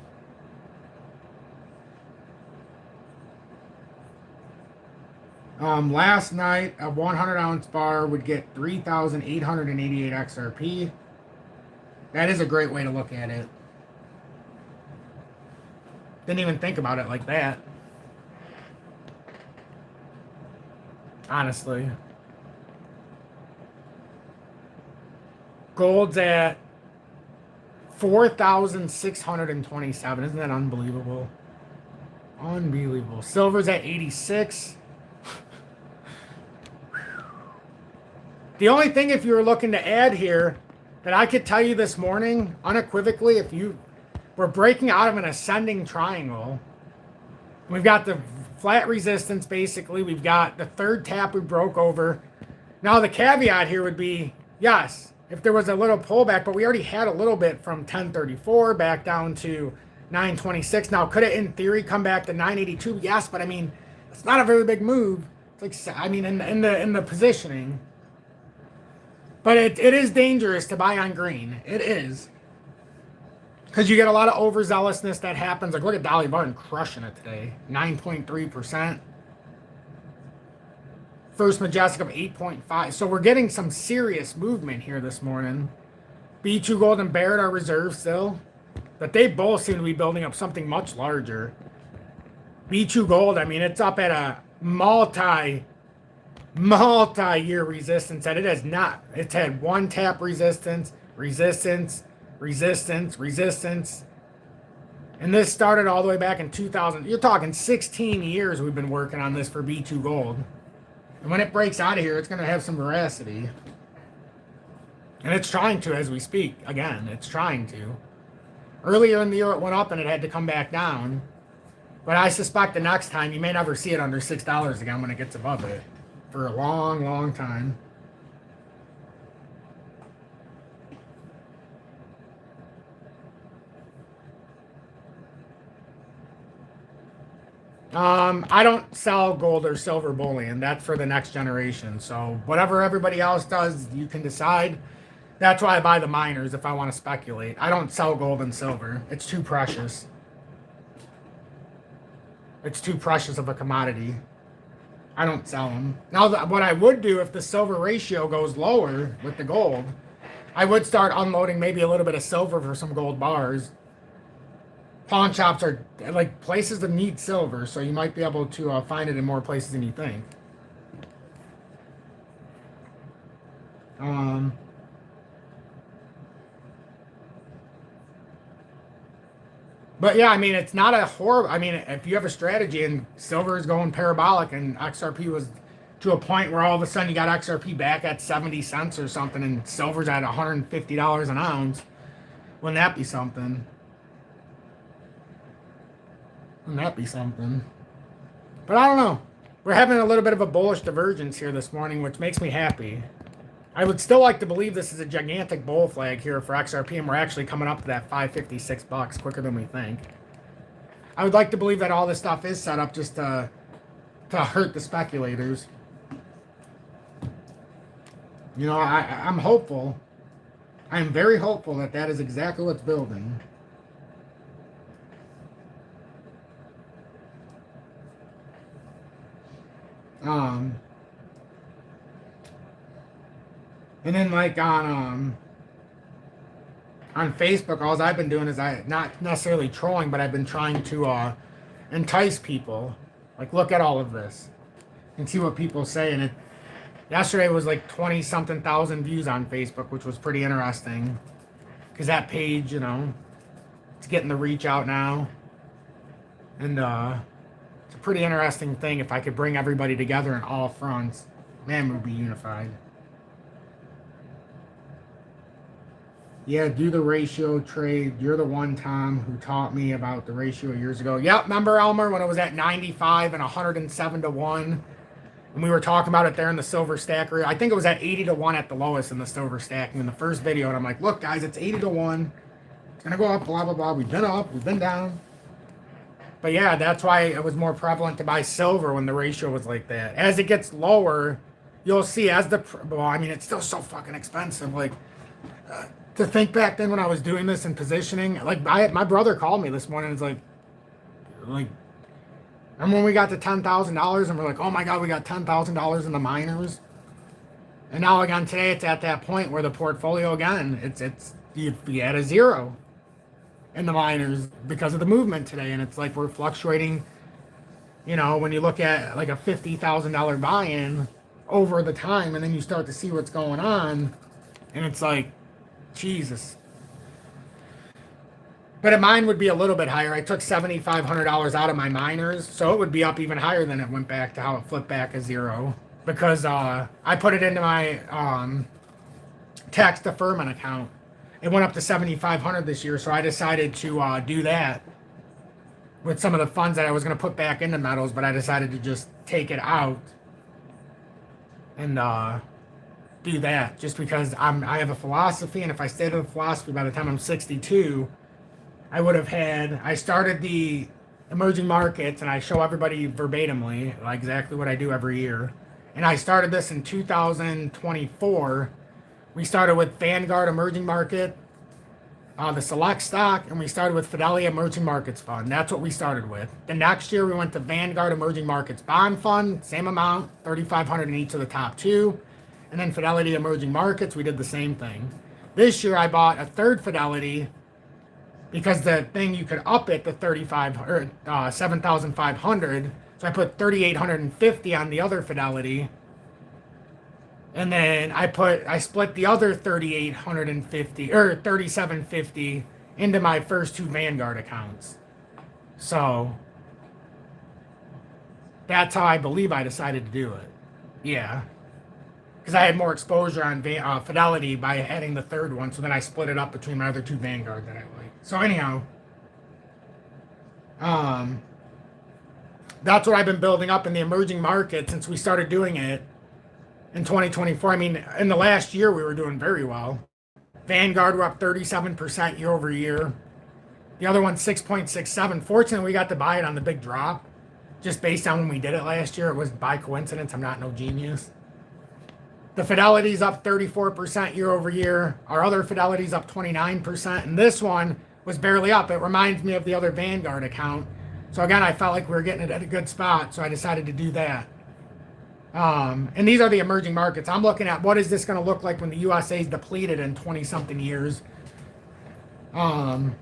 Last night, a 100-ounce bar would get 3,888 XRP. That is a great way to look at it. Didn't even think about it like that. Honestly. Gold's at 4,627. Isn't that unbelievable? Unbelievable. Silver's at 86. The only thing, if you were looking to add here, that I could tell you this morning, unequivocally, if you were breaking out of an ascending triangle, we've got the flat resistance, basically. We've got the third tap we broke over. Now, the caveat here would be, yes, if there was a little pullback, but we already had a little bit from 1034 back down to 926. Now, could it, in theory, come back to 982? Yes, but I mean, it's not a very big move. It's like, I mean, in the positioning. But it is dangerous to buy on green. It is. Because you get a lot of overzealousness that happens. Like, look at Dolly Parton crushing it today. 9.3%. First Majestic of 8.5. So we're getting some serious movement here this morning. B2 Gold and Barrett are reserved still. But they both seem to be building up something much larger. B2 Gold, I mean, it's up at a multi-year resistance that it has not. It's had one tap resistance, resistance, and this started all the way back in 2000. You're talking 16 years we've been working on this for B2 Gold. And when it breaks out of here, it's going to have some veracity. And it's trying to as we speak. Again, it's trying to. Earlier in the year it went up and it had to come back down. But I suspect the next time you may never see it under $6 again when it gets above it. For a long, long time. I don't sell gold or silver bullion. That's for the next generation. So whatever everybody else does, you can decide. That's why I buy the miners if I want to speculate. I don't sell gold and silver. It's too precious. It's too precious of a commodity. I don't sell them. Now, what I would do if the silver ratio goes lower with the gold, I would start unloading maybe a little bit of silver for some gold bars. Pawn shops are like places that need silver, so you might be able to find it in more places than you think. But yeah, I mean, it's not a horrible. I mean, if you have a strategy and silver is going parabolic and XRP was to a point where all of a sudden you got XRP back at 70 cents or something and silver's at $150 an ounce, wouldn't that be something? Wouldn't that be something? But I don't know. We're having a little bit of a bullish divergence here this morning, which makes me happy. I would still like to believe this is a gigantic bull flag here for XRP, and we're actually coming up to that $556 quicker than we think. I would like to believe that all this stuff is set up just to hurt the speculators. You know, I'm hopeful. I am very hopeful that that is exactly what's building. And then like on Facebook, all I've been doing is not necessarily trolling, but I've been trying to entice people. Like, look at all of this and see what people say. And yesterday was like 20-something thousand views on Facebook, which was pretty interesting. Because that page, you know, it's getting the reach out now. And it's a pretty interesting thing. If I could bring everybody together in all fronts, man, we'd be unified. Yeah, do the ratio trade. You're the one, Tom, who taught me about the ratio years ago. Yep, remember, Elmer, when it was at 95 and 107 to 1? And we were talking about it there in the silver stack. I think it was at 80 to 1 at the lowest in the silver stacking in the first video. And I'm like, look, guys, it's 80 to 1. It's going to go up, blah, blah, blah. We've been up. We've been down. But yeah, that's why it was more prevalent to buy silver when the ratio was like that. As it gets lower, you'll see as the... Well, I mean, it's still so fucking expensive. Like... to think back then when I was doing this and positioning, like my brother called me this morning. It's like, and when we got to $10,000 and we're like, oh my God, we got $10,000 in the miners. And now again today, it's at that point where the portfolio again, it's you at a zero in the miners because of the movement today. And it's like we're fluctuating. You know, when you look at like a $50,000 buy-in over the time, and then you start to see what's going on, and it's like, Jesus. But mine would be a little bit higher. I took $7,500 out of my miners, so it would be up even higher than it went back to how it flipped back a zero. Because I put it into my tax deferment account. It went up to $7,500 this year, so I decided to do that. with some of the funds that I was going to put back into metals, but I decided to just take it out and do that just because I have a philosophy, and if I stay to the philosophy by the time I'm 62, I started the emerging markets, and I show everybody verbatimly like exactly what I do every year. And I started this in 2024. We started with Vanguard Emerging Market, the Select Stock, and we started with Fidelity Emerging Markets Fund. That's what we started with. The next year we went to Vanguard Emerging Markets Bond Fund, same amount, 3,500 in each of the top two. And then Fidelity Emerging Markets, we did the same thing. This year I bought a third Fidelity because the thing you could up it to 7,500. So I put 3,850 on the other Fidelity. And then I split the other 3,850 or 3,750 into my first two Vanguard accounts. So that's how I believe I decided to do it. Yeah. Because I had more exposure on Fidelity by adding the third one. So then I split it up between my other two Vanguard that I like. So anyhow, that's what I've been building up in the emerging market since we started doing it in 2024. I mean, in the last year, we were doing very well. Vanguard were up 37% year over year. The other one, 6.67. Fortunately, we got to buy it on the big drop. Just based on when we did it last year. It was by coincidence. I'm not no genius. The Fidelity's up 34% year over year. Our other Fidelity's up 29%. And this one was barely up. It reminds me of the other Vanguard account. So again, I felt like we were getting it at a good spot. So I decided to do that. And these are the emerging markets. I'm looking at what is this going to look like when the USA is depleted in 20 something years. But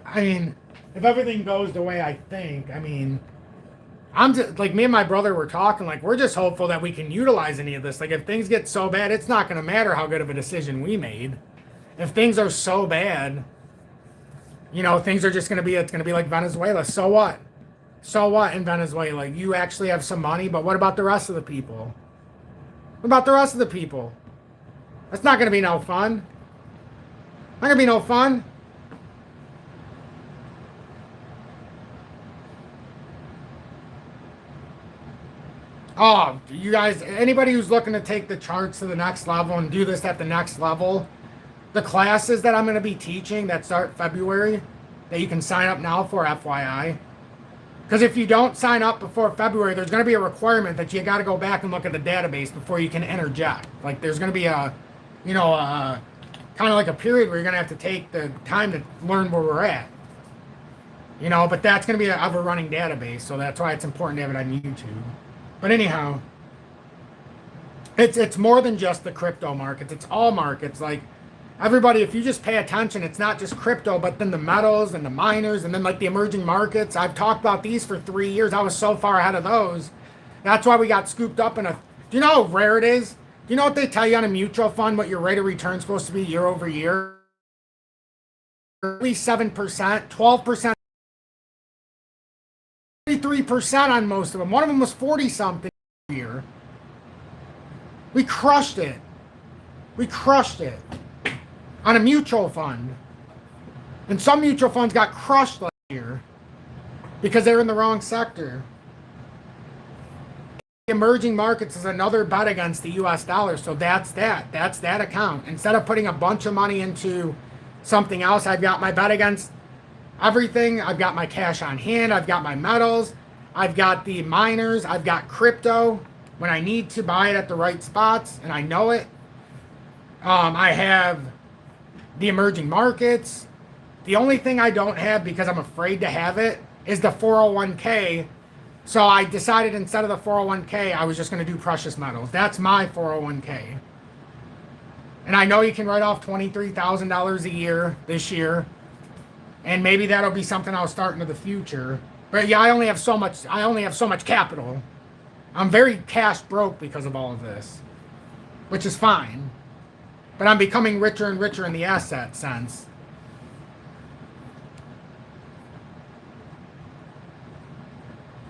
I mean, if everything goes the way I think, I mean, I'm just like, me and my brother were talking, like, we're just hopeful that we can utilize any of this. Like, if things get so bad, it's not going to matter how good of a decision we made. If things are so bad, you know, things are just going to be, it's going to be like Venezuela. So what? So what in Venezuela? You actually have some money, but what about the rest of the people? What about the rest of the people? That's not going to be no fun. Not going to be no fun. Oh, you guys, anybody who's looking to take the charts to the next level and do this at the next level, the classes that I'm going to be teaching that start February, that you can sign up now for, FYI. Because if you don't sign up before February, there's going to be a requirement that you got to go back and look at the database before you can interject. Like, there's going to be a, you know, kind of like a period where you're going to have to take the time to learn where we're at. You know, but that's going to be an ever-running database, so that's why it's important to have it on YouTube. But anyhow, it's more than just the crypto markets. It's all markets. Like, everybody, if you just pay attention, it's not just crypto, but then the metals and the miners and then like the emerging markets. I've talked about these for 3 years. I was so far ahead of those. That's why we got scooped up in a... Do you know how rare it is? Do you know what they tell you on a mutual fund, what your rate of return is supposed to be year over year? At least 7%, 12%. 33% on most of them. One of them was 40-something a year. We crushed it. We crushed it on a mutual fund. And some mutual funds got crushed last year because they're in the wrong sector. Emerging markets is another bet against the US dollar. So that's that. That's that account. Instead of putting a bunch of money into something else, I've got my bet against everything. I've got my cash on hand. I've got my metals. I've got the miners. I've got crypto when I need to buy it at the right spots, and I know it. I have the emerging markets. The only thing I don't have, because I'm afraid to have it, is the 401k. So I decided instead of the 401k, I was just going to do precious metals. That's my 401k. And I know you can write off $23,000 a year this year. And maybe that'll be something I'll start into the future. But yeah, I only have so much capital. I'm very cash broke because of all of this, which is fine. But I'm becoming richer and richer in the asset sense.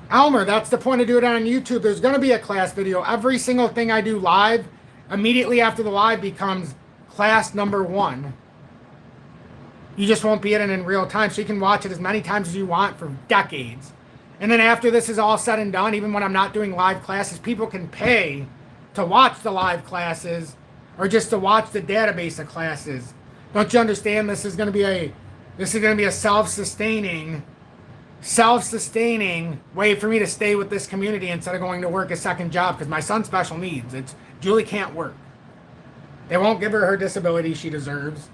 Elmer, that's the point of doing it on YouTube. There's going to be a class video. Every single thing I do live, immediately after the live becomes class number 1. You just won't be in it in real time, so you can watch it as many times as you want for decades. And then after this is all said and done, even when I'm not doing live classes, people can pay to watch the live classes or just to watch the database of classes. Don't you understand? This is going to be a self-sustaining way for me to stay with this community instead of going to work a second job, because my son's special needs. Julie can't work. They won't give her disability she deserves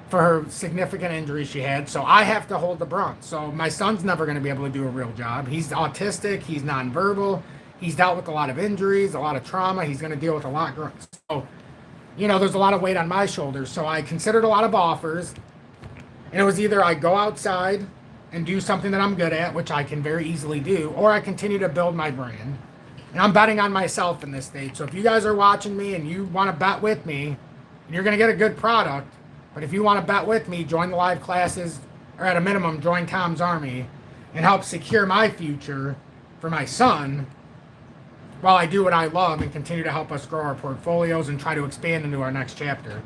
for her significant injury she had, so I have to hold the brunt. So my son's never going to be able to do a real job. He's autistic, he's nonverbal, he's dealt with a lot of injuries, a lot of trauma, he's going to deal with a lot. So, there's a lot of weight on my shoulders. So I considered a lot of offers, and it was either I go outside and do something that I'm good at, which I can very easily do, or I continue to build my brand. And I'm betting on myself in this stage. So if you guys are watching me and you want to bet with me, and you're going to get a good product, but if you want to bet with me, join the live classes, or at a minimum, join Tom's Army and help secure my future for my son while I do what I love and continue to help us grow our portfolios and try to expand into our next chapter.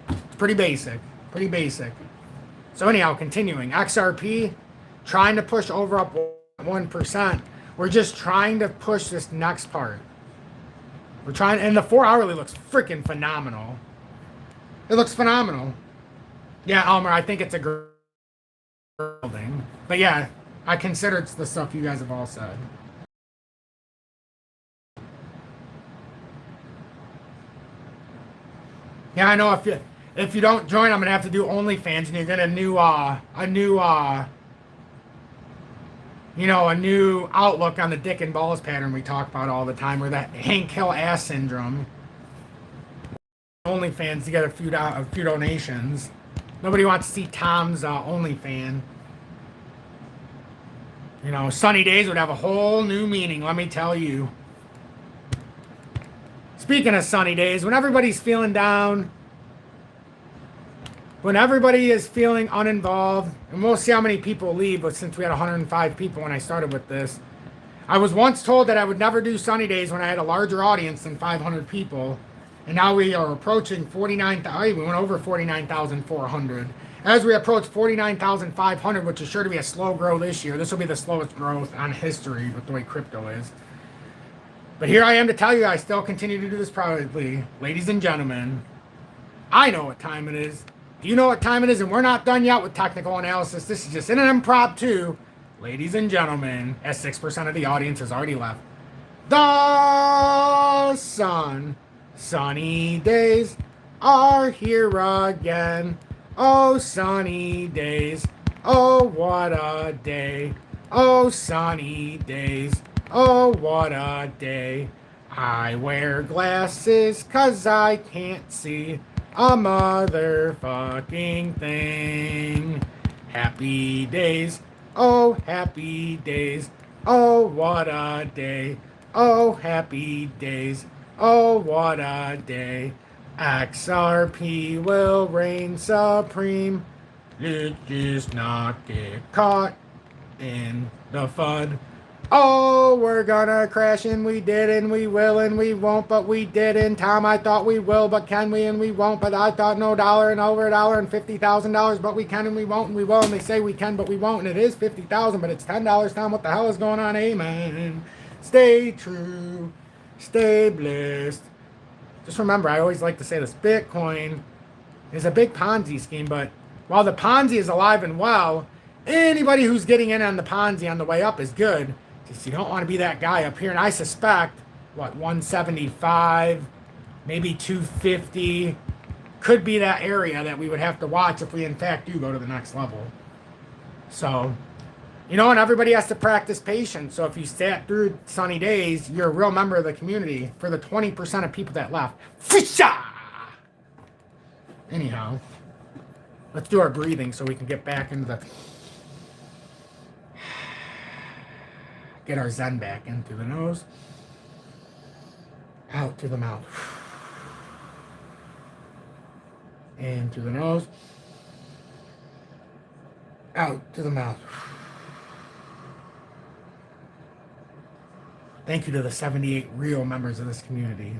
It's pretty basic. Pretty basic. So anyhow, continuing. XRP, trying to push over up 1%. We're just trying to push this next part. We're trying, and the 4 hourly looks freaking phenomenal. It looks phenomenal. Yeah, Elmer, I think it's a great building. But yeah, I consider it's the stuff you guys have all said. Yeah, I know if you don't join, I'm gonna have to do OnlyFans, and you get a new outlook on the dick and balls pattern we talk about all the time, or that Hank Hill ass syndrome. OnlyFans to get a few donations. Nobody wants to see Tom's OnlyFan. Sunny days would have a whole new meaning, let me tell you. Speaking of sunny days, when everybody's feeling down, when everybody is feeling uninvolved, and we'll see how many people leave, but since we had 105 people when I started with this, I was once told that I would never do sunny days when I had a larger audience than 500 people. And now we are approaching 49,000. We went over 49,400. As we approach 49,500, which is sure to be a slow growth this year, this will be the slowest growth on history with the way crypto is. But here I am to tell you, I still continue to do this proudly. Ladies and gentlemen, I know what time it is. You know what time it is, and we're not done yet with technical analysis. This is just an impromptu. Ladies and gentlemen, as 6% of the audience has already left. The sunny days are here again. Oh, sunny days. Oh, what a day. Oh, sunny days. Oh, what a day. I wear glasses 'cause I can't see a motherfucking thing. Happy days. Oh, happy days. Oh, what a day. Oh, happy days. Oh, what a day. XRP will reign supreme. Let's just not get caught in the FUD. Oh, we're gonna crash, and we did, and we will, and we won't, but we didn't. Tom, I thought we will, but can we, and we won't, but I thought no dollar and over $1 and $50,000, but we can, and we won't, and we will, and they say we can, but we won't, and it is 50,000, but it's $10, Tom, what the hell is going on? Amen. Stay true, stay blessed. Just remember, I always like to say this, Bitcoin is a big Ponzi scheme, but while the Ponzi is alive and well, anybody who's getting in on the Ponzi on the way up is good. Just you don't want to be that guy up here. And I suspect, 175, maybe 250, could be that area that we would have to watch if we in fact do go to the next level. So, and everybody has to practice patience. So if you sat through sunny days, you're a real member of the community. For the 20% of people that left, Fisha! Anyhow, let's do our breathing so we can get back into the... Get our zen back in through the nose, out through the mouth, in through the nose, out through the mouth. Thank you to the 78 real members of this community.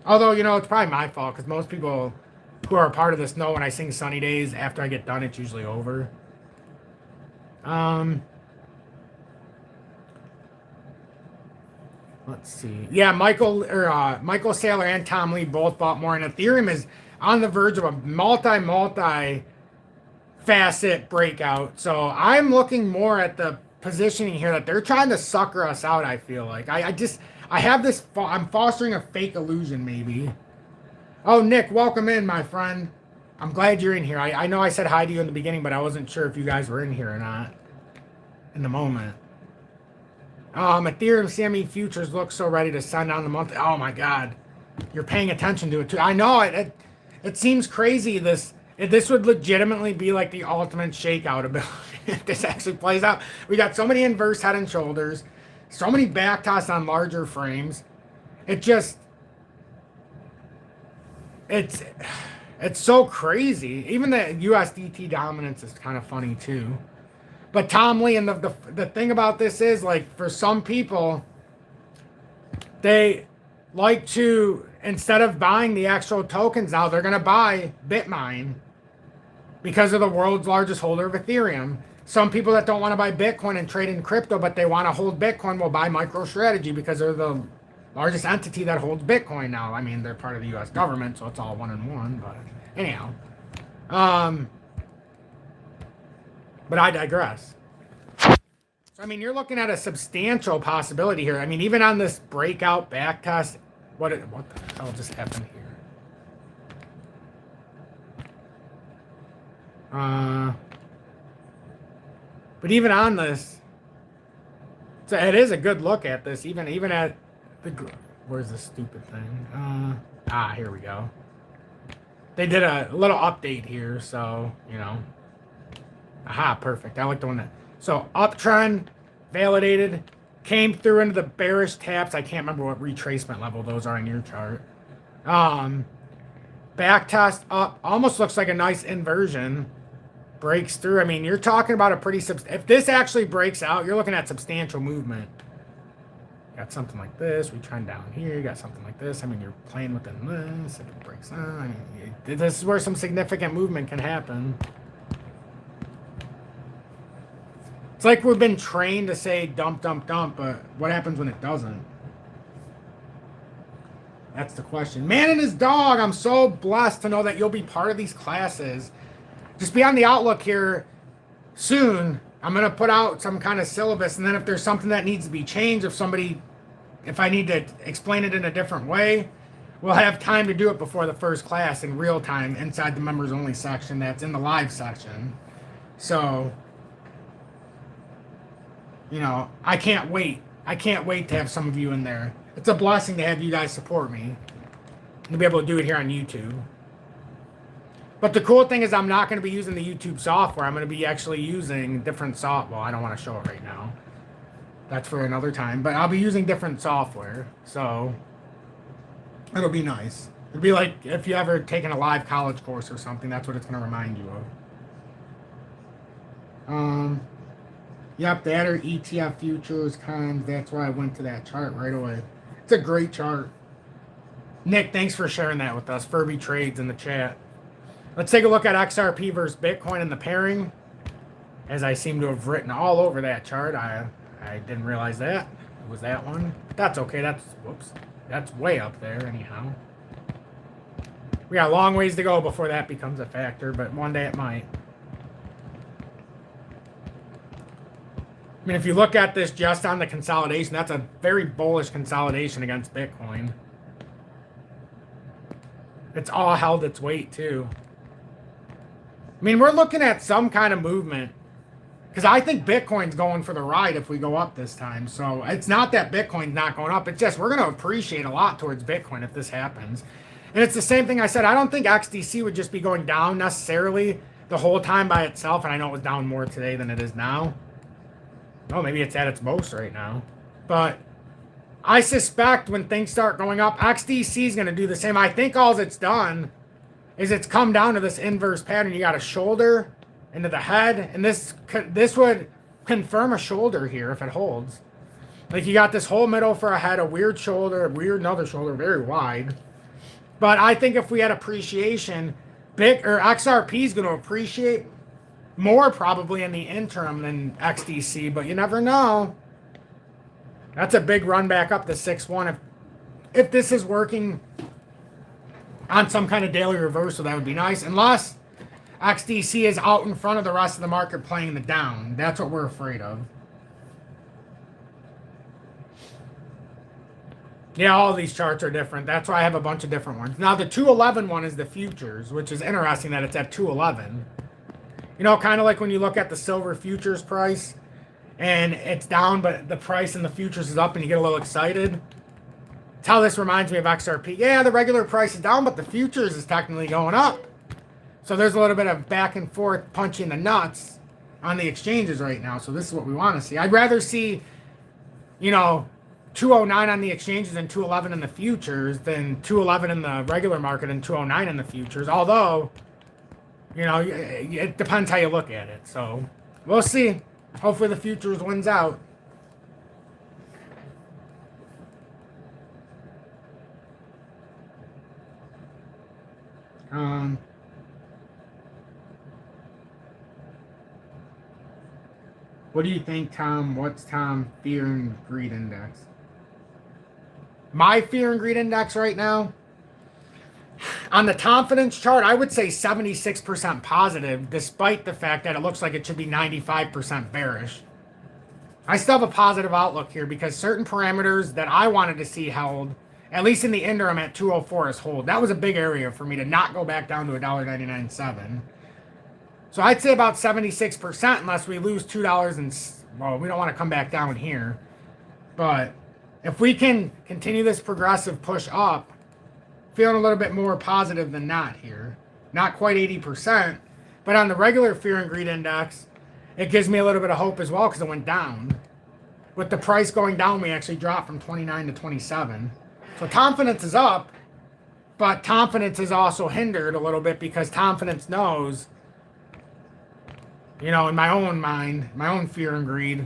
Although, it's probably my fault because most people who are a part of this know when I sing Sunny Days, after I get done, it's usually over. Let's see. Yeah, Michael Saylor and Tom Lee both bought more, and Ethereum is on the verge of a multi facet breakout. So I'm looking more at the positioning here that they're trying to sucker us out. I feel like I have this. I'm fostering a fake illusion, maybe. Oh, Nick, welcome in, my friend. I'm glad you're in here. I know I said hi to you in the beginning, but I wasn't sure if you guys were in here or not in the moment. Ethereum CME futures look so ready to send down the monthly. Oh my God, you're paying attention to it too. I know it seems crazy. This would legitimately be like the ultimate shakeout ability if this actually plays out. We got so many inverse head and shoulders, so many back toss on larger frames. It's so crazy. Even the USDT dominance is kind of funny too. But Tom Lee, and the thing about this is, like, for some people, they like to, instead of buying the actual tokens now, they're going to buy Bitmine because of the world's largest holder of Ethereum. Some people that don't want to buy Bitcoin and trade in crypto, but they want to hold Bitcoin, will buy MicroStrategy because they're the largest entity that holds Bitcoin now. I mean, they're part of the U.S. government, so it's all one in one. But anyhow, but I digress. So, I mean, you're looking at a substantial possibility here. I mean, even on this breakout back test, what the hell just happened here? But even on this, so it is a good look at this. Even at the, where's the stupid thing? Here we go. They did a little update here, so you know. Aha, perfect. I like the one that. So uptrend, validated, came through into the bearish taps. I can't remember what retracement level those are in your chart. Back test up, almost looks like a nice inversion. Breaks through. I mean, you're talking about a pretty if this actually breaks out, you're looking at substantial movement. Got something like this. We trend down here. You got something like this. I mean, you're playing within this. If it breaks out, I mean, this is where some significant movement can happen. It's like we've been trained to say dump, dump, dump, but what happens when it doesn't? That's the question. Man and his dog, I'm so blessed to know that you'll be part of these classes. Just be on the outlook here soon. I'm going to put out some kind of syllabus, and then if there's something that needs to be changed, if I need to explain it in a different way, we'll have time to do it before the first class in real time inside the members only section that's in the live section. So, you know, I can't wait. I can't wait to have some of you in there. It's a blessing to have you guys support me and to be able to do it here on YouTube. But the cool thing is I'm not going to be using the YouTube software. I'm going to be actually using different software. Well, I don't want to show it right now. That's for another time. But I'll be using different software. So it'll be nice. It'll be like if you ever taken a live college course or something. That's what it's going to remind you of. Yep, that are ETF futures, cons. That's why I went to that chart right away. It's a great chart. Nick, thanks for sharing that with us. Furby Trades in the chat. Let's take a look at XRP versus Bitcoin in the pairing. As I seem to have written all over that chart. I didn't realize that. It was that one. That's okay. That's way up there anyhow. We got a long ways to go before that becomes a factor, but one day it might. I mean, if you look at this just on the consolidation, that's a very bullish consolidation against Bitcoin. It's all held its weight, too. I mean, we're looking at some kind of movement. Because I think Bitcoin's going for the ride if we go up this time. So it's not that Bitcoin's not going up. It's just we're going to appreciate a lot towards Bitcoin if this happens. And it's the same thing I said. I don't think XDC would just be going down necessarily the whole time by itself. And I know it was down more today than it is now. Oh, maybe it's at its most right now. But I suspect when things start going up, XDC is going to do the same. I think all it's done is it's come down to this inverse pattern. You got a shoulder into the head, and this would confirm a shoulder here if it holds. Like you got this whole middle for a head, a weird shoulder, another shoulder, very wide. But I think if we had appreciation, XRP is going to appreciate more probably in the interim than XDC, but you never know. That's a big run back up to 6-1. If this is working on some kind of daily reversal, that would be nice. Unless XDC is out in front of the rest of the market playing the down. That's what we're afraid of. Yeah, all of these charts are different. That's why I have a bunch of different ones. Now, the 211 one is the futures, which is interesting that it's at 211. You know, kind of like when you look at the silver futures price and it's down, but the price in the futures is up and you get a little excited. That's how this reminds me of XRP. Yeah, the regular price is down, but the futures is technically going up. So there's a little bit of back and forth punching the nuts on the exchanges right now. So this is what we want to see. I'd rather see, you know, 209 on the exchanges and 211 in the futures than 211 in the regular market and 209 in the futures. Although, you know, it depends how you look at it. So we'll see. Hopefully the futures wins out. What do you think, Tom? What's Tom fear and greed index? My fear and greed index right now, on the confidence chart, I would say 76% positive, despite the fact that it looks like it should be 95% bearish. I still have a positive outlook here because certain parameters that I wanted to see held, at least in the interim at 204, is hold. That was a big area for me to not go back down to $1.99.7. So I'd say about 76% unless we lose $2 and, well, we don't want to come back down here. But if we can continue this progressive push up, feeling a little bit more positive than not here. Not quite 80%, but on the regular fear and greed index, it gives me a little bit of hope as well because it went down. With the price going down, we actually dropped from 29 to 27. So confidence is up, but confidence is also hindered a little bit because confidence knows, you know, in my own mind, my own fear and greed,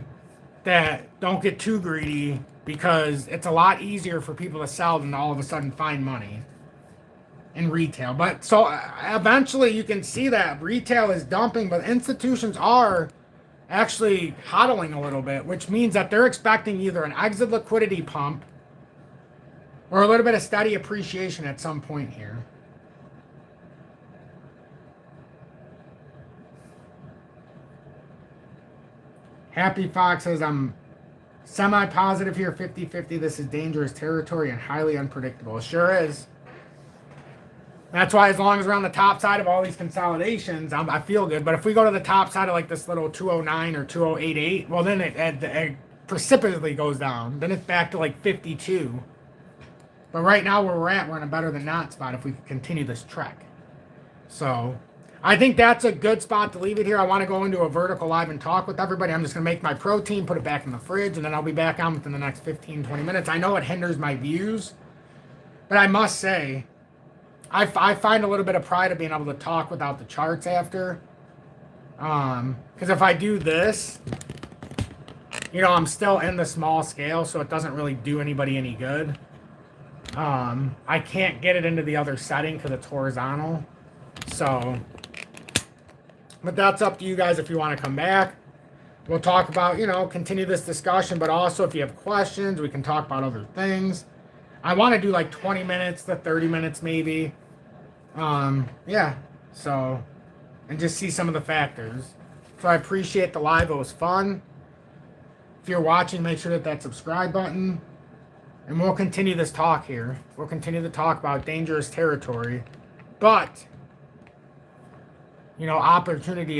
that don't get too greedy because it's a lot easier for people to sell than to all of a sudden find money in retail. But so eventually you can see that retail is dumping, but institutions are actually hodling a little bit, which means that they're expecting either an exit liquidity pump or a little bit of steady appreciation at some point here. Happy Fox says, I'm semi-positive here, 50-50. This is dangerous territory and highly unpredictable. It sure is. That's why as long as we're on the top side of all these consolidations, I feel good. But if we go to the top side of like this little 209 or 2088, well, then it precipitously goes down. Then it's back to like 52. But right now where we're at, we're in a better than not spot if we continue this trek. So I think that's a good spot to leave it here. I want to go into a vertical live and talk with everybody. I'm just going to make my protein, put it back in the fridge, and then I'll be back on within the next 15, 20 minutes. I know it hinders my views, but I must say, I find a little bit of pride of being able to talk without the charts after. Because if I do this, you know, I'm still in the small scale, so it doesn't really do anybody any good. I can't get it into the other setting because it's horizontal. So, but that's up to you guys if you want to come back. We'll talk about, you know, continue this discussion, but also if you have questions, we can talk about other things. I want to do like 20 minutes to 30 minutes maybe. Yeah, so, and just see some of the factors. So I appreciate the live. It was fun. If you're watching, make sure to hit that subscribe button. And we'll continue this talk here. We'll continue to talk about dangerous territory. But, you know, opportunity